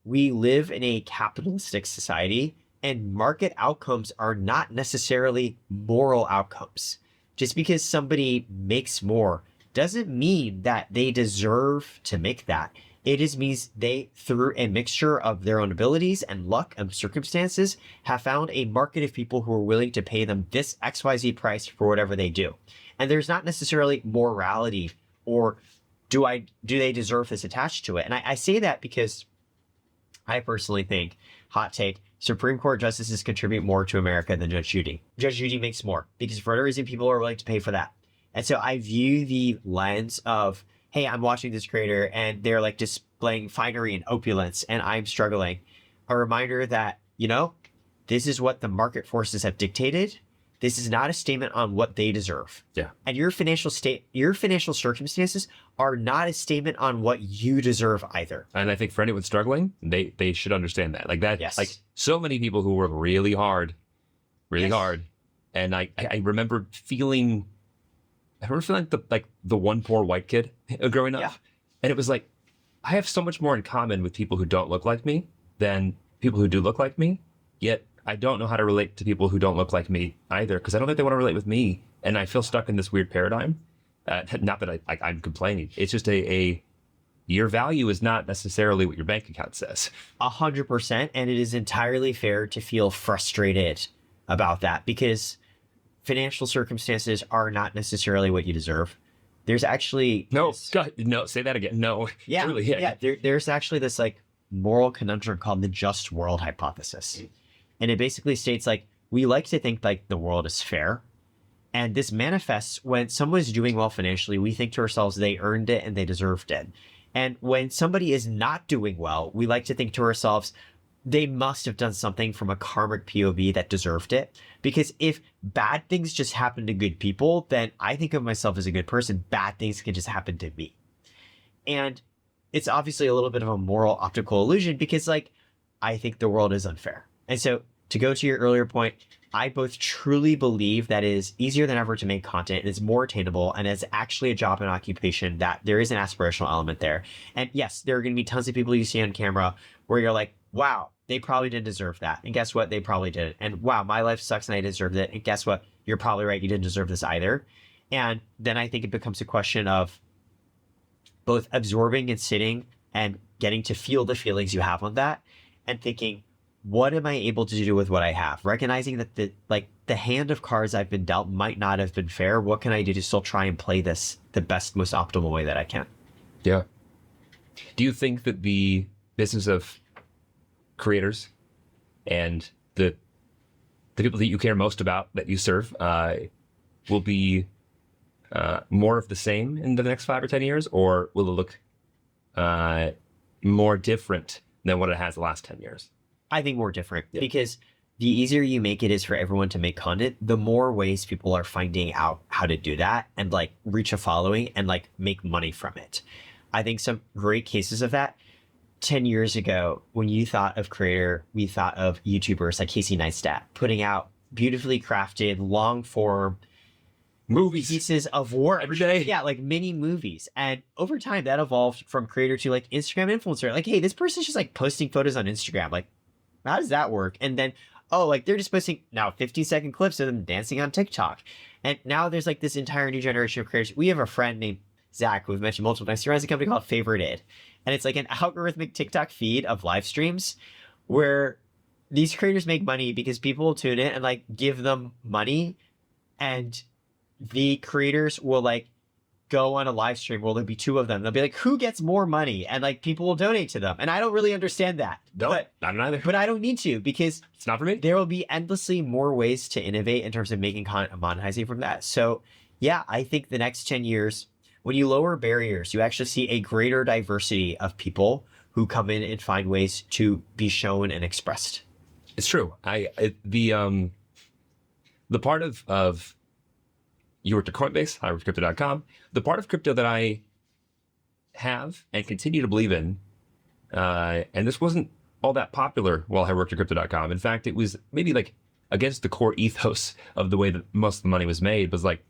We live in a capitalistic society, and market outcomes are not necessarily moral outcomes. Just because somebody makes more doesn't mean that they deserve to make that. It just means they, through a mixture of their own abilities and luck and circumstances, have found a market of people who are willing to pay them this XYZ price for whatever they do. And there's not necessarily morality or do they deserve this attached to it? And I say that because I personally think, hot take, Supreme Court justices contribute more to America than Judge Judy. Judge Judy makes more because for whatever reason, people are willing to pay for that. And so I view the lens of, hey, I'm watching this creator and they're like displaying finery and opulence and I'm struggling. A reminder that, you know, this is what the market forces have dictated. This is not a statement on what they deserve. Yeah. And your financial circumstances are not a statement on what you deserve either. And I think for anyone struggling, they should understand that. Like that, yes. Like so many people who work really hard. And I remember feeling like the one poor white kid growing up. Yeah. And it was like, I have so much more in common with people who don't look like me than people who do look like me. Yet I don't know how to relate to people who don't look like me either, because I don't think they want to relate with me. And I feel stuck in this weird paradigm. Not that I'm complaining. It's just your value is not necessarily what your bank account says. 100%. And it is entirely fair to feel frustrated about that because financial circumstances are not necessarily what you deserve. There's actually... No, say that again. No. Yeah, truly, yeah. There's actually this like moral conundrum called the just world hypothesis. And it basically states like, we like to think like the world is fair. And this manifests when someone's doing well financially, we think to ourselves, they earned it and they deserved it. And when somebody is not doing well, we like to think to ourselves, they must have done something from a karmic POV that deserved it. Because if bad things just happen to good people, then I think of myself as a good person. Bad things can just happen to me. And it's obviously a little bit of a moral optical illusion because like, I think the world is unfair. And so to go to your earlier point, I both truly believe that it is easier than ever to make content and it's more attainable and it's actually a job and occupation that there is an aspirational element there. And yes, there are going to be tons of people you see on camera where you're like, wow, they probably didn't deserve that. And guess what? They probably did. And wow, my life sucks and I deserved it. And guess what? You're probably right. You didn't deserve this either. And then I think it becomes a question of both absorbing and sitting and getting to feel the feelings you have on that and thinking, what am I able to do with what I have? Recognizing that the hand of cards I've been dealt might not have been fair. What can I do to still try and play this the best, most optimal way that I can? Yeah. Do you think that the business of creators and the people that you care most about that you serve will be more of the same in the next 5 or 10 years, or will it look more different than what it has the last 10 years? I think more different because the easier you make it is for everyone to make content, the more ways people are finding out how to do that and like reach a following and like make money from it. I think some great cases of that 10 years ago, when you thought of creator, we thought of YouTubers like Casey Neistat putting out beautifully crafted, long form Movies. pieces of work Every day. Yeah, like mini movies. And over time that evolved from creator to like Instagram influencer. Like, hey, this person's just like posting photos on Instagram. Like, how does that work? And then, oh, like they're just posting now 15-second clips of them dancing on TikTok. And now there's like this entire new generation of creators. We have a friend named Zach, who we've mentioned multiple times. He runs a company called Favorited. And it's like an algorithmic TikTok feed of live streams where these creators make money because people will tune in and like give them money. And the creators will like go on a live stream where there'll be 2 of them. They'll be like, who gets more money? And like people will donate to them. And I don't really understand that. No, but, not either. but I don't need to because It's not for me. there will be endlessly more ways to innovate in terms of making content and monetizing from that. So yeah, I think the next 10 years, when you lower barriers, you actually see a greater diversity of people who come in and find ways to be shown and expressed. It's true. The part of you worked at Coinbase, I worked at crypto.com. The part of crypto that I have and continue to believe in, and this wasn't all that popular while I worked at crypto.com. In fact, it was maybe like against the core ethos of the way that most of the money was made, was like,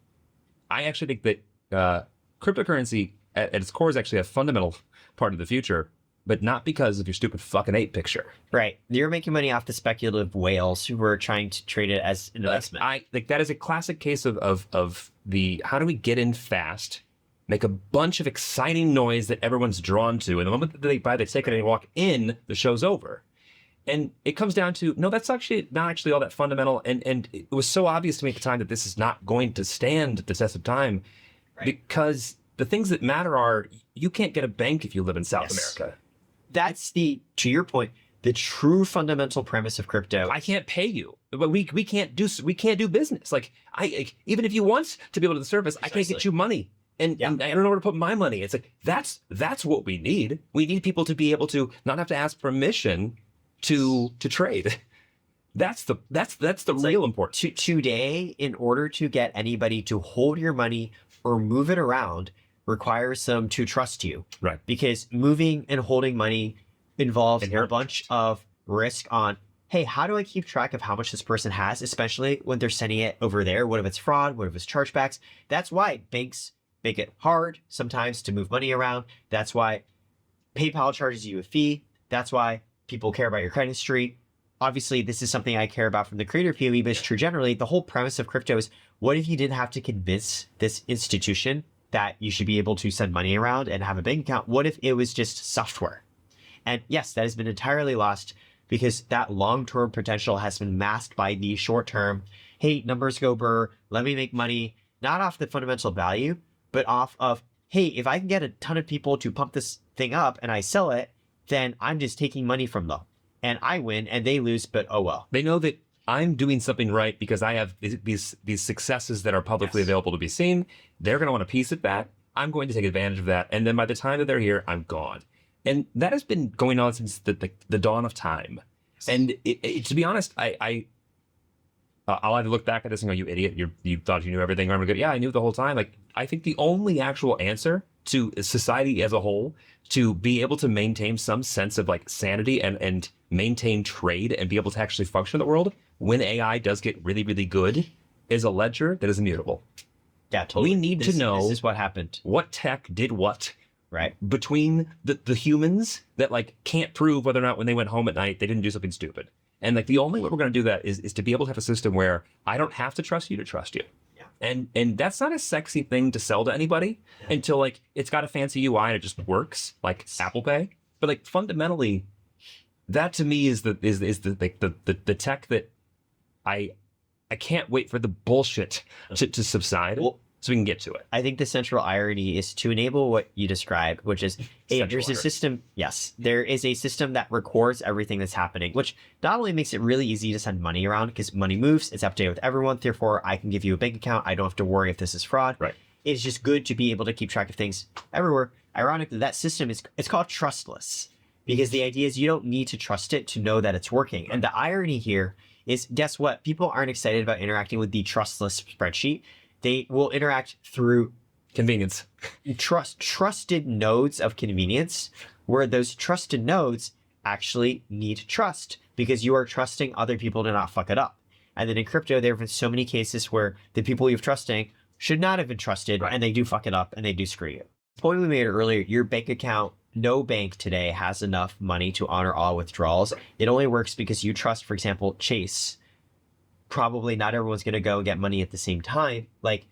I actually think that cryptocurrency at its core is actually a fundamental part of the future, but not because of your stupid fucking ape picture. Right. You're making money off the speculative whales who were trying to trade it as an investment. I like that is a classic case of the how do we get in fast, make a bunch of exciting noise that everyone's drawn to, and the moment that they buy the ticket and they walk in, the show's over. And it comes down to, no, that's actually not actually all that fundamental. And it was so obvious to me at the time that this is not going to stand the test of time, because the things that matter are, you can't get a bank if you live in South America. That's to your point, the true fundamental premise of crypto. I can't pay you, but we can't do business. Like even if you want to be able to service, I can't get you money. And I don't know where to put my money. It's like, that's what we need. We need people to be able to not have to ask permission to trade. That's the real important. Today, in order to get anybody to hold your money or move it around, requires them to trust you. Right. Because moving and holding money involves a bunch of risk on, hey, how do I keep track of how much this person has, especially when they're sending it over there? What if it's fraud? What if it's chargebacks? That's why banks make it hard sometimes to move money around. That's why PayPal charges you a fee. That's why people care about your credit history. Obviously, this is something I care about from the creator POV, but it's true generally. The whole premise of crypto is, what if you didn't have to convince this institution that you should be able to send money around and have a bank account? What if it was just software? And yes, that has been entirely lost because that long-term potential has been masked by the short-term, hey, numbers go burr, let me make money, not off the fundamental value, but off of, hey, if I can get a ton of people to pump this thing up and I sell it, then I'm just taking money from them. And I win and they lose, but oh well. They know that I'm doing something right because I have these successes that are publicly available to be seen. They're going to want a piece of that. I'm going to take advantage of that. And then by the time that they're here, I'm gone. And that has been going on since the dawn of time. And to be honest, I'll either look back at this and go, you idiot, you thought you knew everything. Or I'm going to go, yeah, I knew the whole time. Like, I think the only actual answer to society as a whole to be able to maintain some sense of like sanity and maintain trade and be able to actually function in the world when AI does get really, really good is a ledger that is immutable. Yeah, totally. We need to know this is what happened. What tech did what. Right. Between the humans that like can't prove whether or not when they went home at night, they didn't do something stupid. And like the only way we're going to do that is to be able to have a system where I don't have to trust you to trust you. Yeah. And that's not a sexy thing to sell to anybody until like it's got a fancy UI and it just works, like Apple Pay. But like fundamentally, that to me is the tech that I can't wait for the bullshit to subside so we can get to it. I think the central irony is to enable what you described, which is there's a system. Yes, there is a system that records everything that's happening, which not only makes it really easy to send money around because money moves, it's updated with everyone. Therefore, I can give you a bank account. I don't have to worry if this is fraud. Right. It's just good to be able to keep track of things everywhere. Ironically, that system it's called trustless because the idea is you don't need to trust it to know that it's working. And the irony here is, guess what? People aren't excited about interacting with the trustless spreadsheet. They will interact through convenience, trusted nodes of convenience, where those trusted nodes actually need trust because you are trusting other people to not fuck it up. And then in crypto, there have been so many cases where the people you're trusting should not have been trusted, and they do fuck it up and they do screw you. The point we made earlier, your bank account, no bank today has enough money to honor all withdrawals. It only works because you trust, for example, Chase. Probably not everyone's going to go and get money at the same time. Like,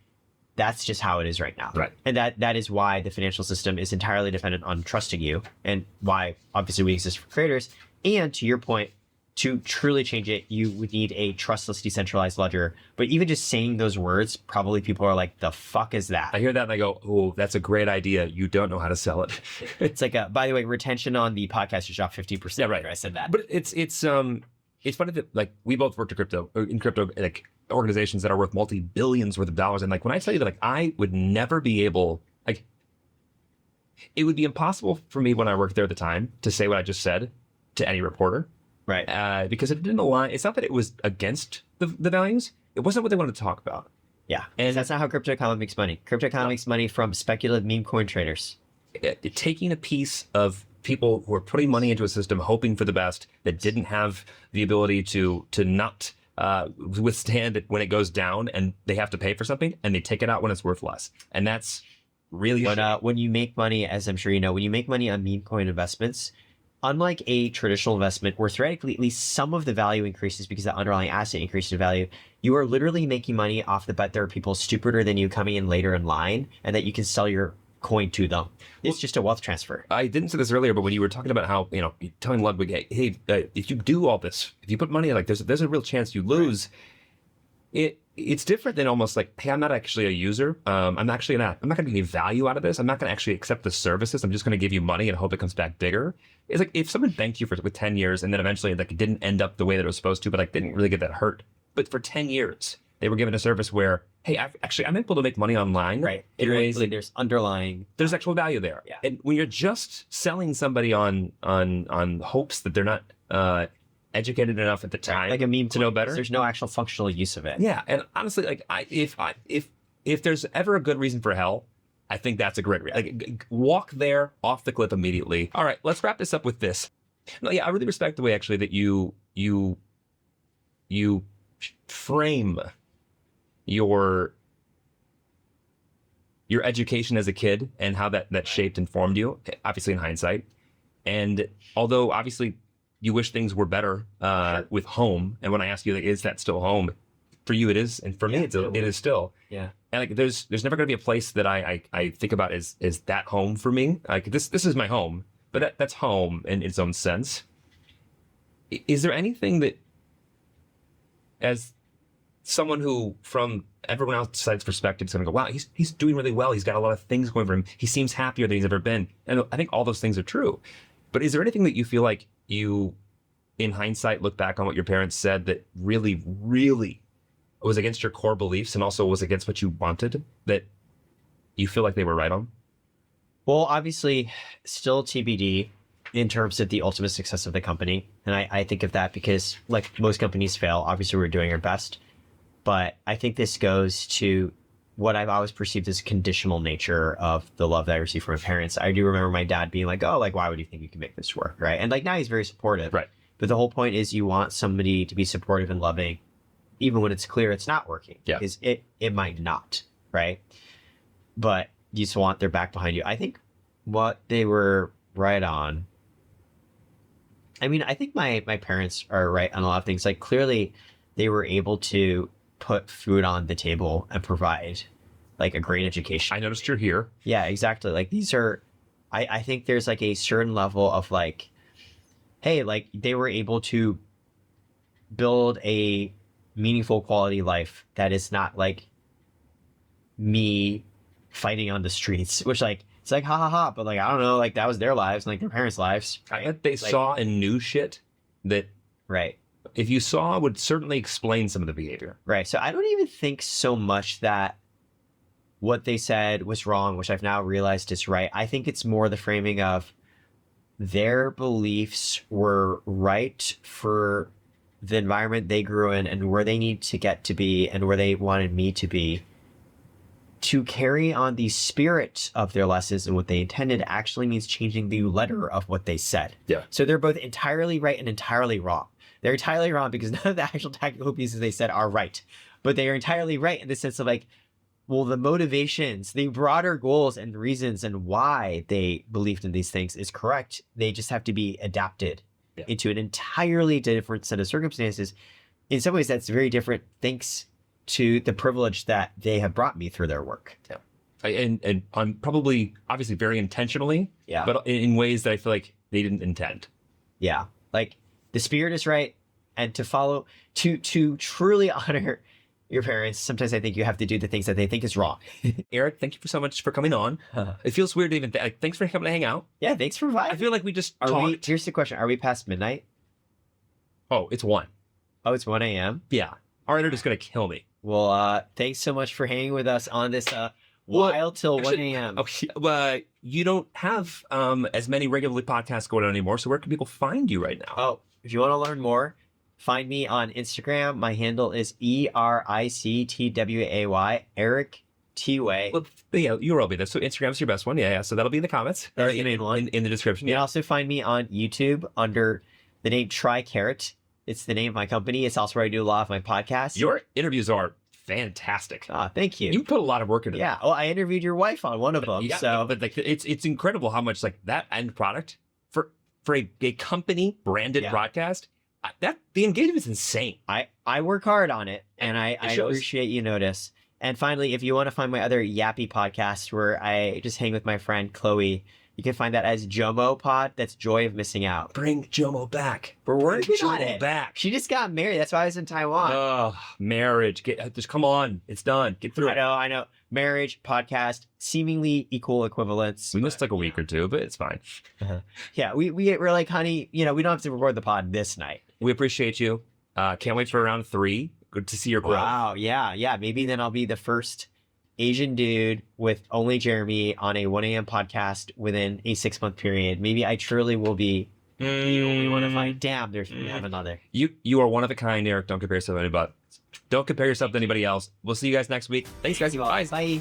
that's just how it is right now. Right. And that is why the financial system is entirely dependent on trusting you, and why obviously we exist for creators. And to your point, to truly change it, you would need a trustless decentralized ledger. But even just saying those words, probably people are like, the fuck is that? I hear that and I go, oh, that's a great idea. You don't know how to sell it. It's like by the way, retention on the podcast is dropped 50%. Yeah, right. I said that. But it's funny that like we both worked in crypto like organizations that are worth multi-billions worth of dollars. And like when I tell you that like I would never be able, like it would be impossible for me when I worked there at the time to say what I just said to any reporter. Right. Because it didn't align. It's not that it was against the values. It wasn't what they wanted to talk about. Yeah. And that's not how crypto economy makes money. Crypto economy makes money from speculative meme coin traders. Taking a piece of people who are putting money into a system, hoping for the best, that didn't have the ability to not withstand it when it goes down, and they have to pay for something, and they take it out when it's worth less. And that's really when you make money, as I'm sure you know, when you make money on meme coin investments, unlike a traditional investment where theoretically at least some of the value increases because the underlying asset increases in value, you are literally making money off the bet there are people stupider than you coming in later in line and that you can sell your coin to them. It's just a wealth transfer. I didn't say this earlier, but when you were talking about how, you know, telling Ludwig, hey, if you do all this, if you put money, like there's a real chance you lose. Right. It's different than almost like, hey, I'm not actually a user. I'm not going to get any value out of this. I'm not going to actually accept the services. I'm just going to give you money and hope it comes back bigger. It's like if someone banked you with 10 years and then eventually like it didn't end up the way that it was supposed to, but like didn't really get that hurt. But for 10 years, they were given a service where, hey, I'm able to make money online. Right. There's there's actual value there. Yeah. And when you're just selling somebody on hopes that they're not educated enough at the time, like a meme to know better, there's no actual functional use of it. Yeah. And honestly, like if there's ever a good reason for hell, I think that's a great reason. Like walk there off the cliff immediately. All right, let's wrap this up with this. No, yeah, I really respect the way actually that you frame your education as a kid and how that shaped and formed you, obviously in hindsight. And although obviously you wish things were better with home, and when I ask you, like, is that still home? For you, it is, and for me, it is still. Yeah. And like, there's never going to be a place that I think about is that home for me. Like this is my home, but that's home in its own sense. Is there anything that, as someone who, from everyone outside's perspective, is going to go, wow, he's doing really well. He's got a lot of things going for him. He seems happier than he's ever been. And I think all those things are true. But is there anything that you feel like you, in hindsight, look back on what your parents said that really, really was against your core beliefs and also was against what you wanted, that you feel like they were right on? Well, obviously, still TBD in terms of the ultimate success of the company. And I think of that because, like most companies fail, obviously we're doing our best. But I think this goes to what I've always perceived as conditional nature of the love that I received from my parents. I do remember my dad being like, oh, like, why would you think you can make this work, right? And like now he's very supportive. Right. But the whole point is you want somebody to be supportive and loving, even when it's clear it's not working. Yeah. Because it might not, right? But you just want their back behind you. I think what they were right on, I mean, I think my parents are right on a lot of things. Like clearly they were able to put food on the table and provide like a great education. I noticed you're here. Yeah, exactly. Like these are, I think there's like a certain level of like, hey, like they were able to build a meaningful quality life that is not like me fighting on the streets, which like, it's like, ha ha ha. But like, I don't know, like that was their lives and like their parents' lives. I bet they saw and knew shit that Right. if you saw would certainly explain some of the behavior. Right. So I don't even think so much that what they said was wrong, which I've now realized is right. I think it's more the framing of their beliefs were right for the environment they grew in and where they need to get to be and where they wanted me to be, to carry on the spirit of their lessons and what they intended actually means changing the letter of what they said. Yeah. So they're both entirely right and entirely wrong. They're entirely wrong because none of the actual technical pieces they said are right, but they are entirely right in the sense of like, well, the motivations, the broader goals and reasons and why they believed in these things is correct. They just have to be adapted into an entirely different set of circumstances. In some ways, that's very different thanks to the privilege that they have brought me through their work. Yeah. And I'm probably obviously very intentionally, Yeah. but in ways that I feel like they didn't intend. Yeah. Like the spirit is right. And to follow, to truly honor your parents, sometimes I think you have to do the things that they think is wrong. Eric, thank you so much for coming on. It feels weird to even thanks for coming to hang out. Yeah, thanks for I vibing. feel like we just talked. Here's the question. Are we past midnight? Oh, it's 1. Oh, it's 1 a.m.? Yeah. Our editor's going to kill me. Well, thanks so much for hanging with us on this while till 1 a.m. Okay, well, you don't have as many regular podcasts going on anymore, so where can people find you right now? Oh, if you want to learn more, find me on Instagram. My handle is ERICTWAY, Eric T. Wei. Well, yeah, you'll all be there. So Instagram's your best one. Yeah. So that'll be in the comments. That's Or the main one. in the description. You can Yeah. also find me on YouTube under the name Karat. It's the name of my company. It's also where I do a lot of my podcasts. Your interviews are fantastic. Thank you. You put a lot of work into Yeah. Well, I interviewed your wife on one of them. Yeah, So but like it's incredible how much like that end product for a company branded Yeah. broadcast, that the engagement is insane. I work hard on it, and I shows. appreciate you notice. And finally, if you want to find my other yappy podcast where I just hang with my friend Chloe, you can find that as Jomo Pod. That's Joy of Missing Out. Bring Jomo back. We're working Bring on Jomo it. back. She just got married. That's why I was in Taiwan. Oh, marriage. Just come on. It's done. Get through it. I know. Marriage, podcast, seemingly equal equivalents. We missed like a week or two, but it's fine. Yeah, we're like, honey, we don't have to record the pod this night. We appreciate you. Can't wait for round 3. Good to see your growth. Wow. Yeah. Maybe then I'll be the first Asian dude with only Jeremy on a 1 a.m. podcast within a 6-month period. Maybe I truly will be the only one to find. Damn, we have another. You are one of a kind, Eric. Don't compare yourself to anybody. Don't compare yourself to anybody else. We'll see you guys next week. Thanks, guys. Bye. Bye.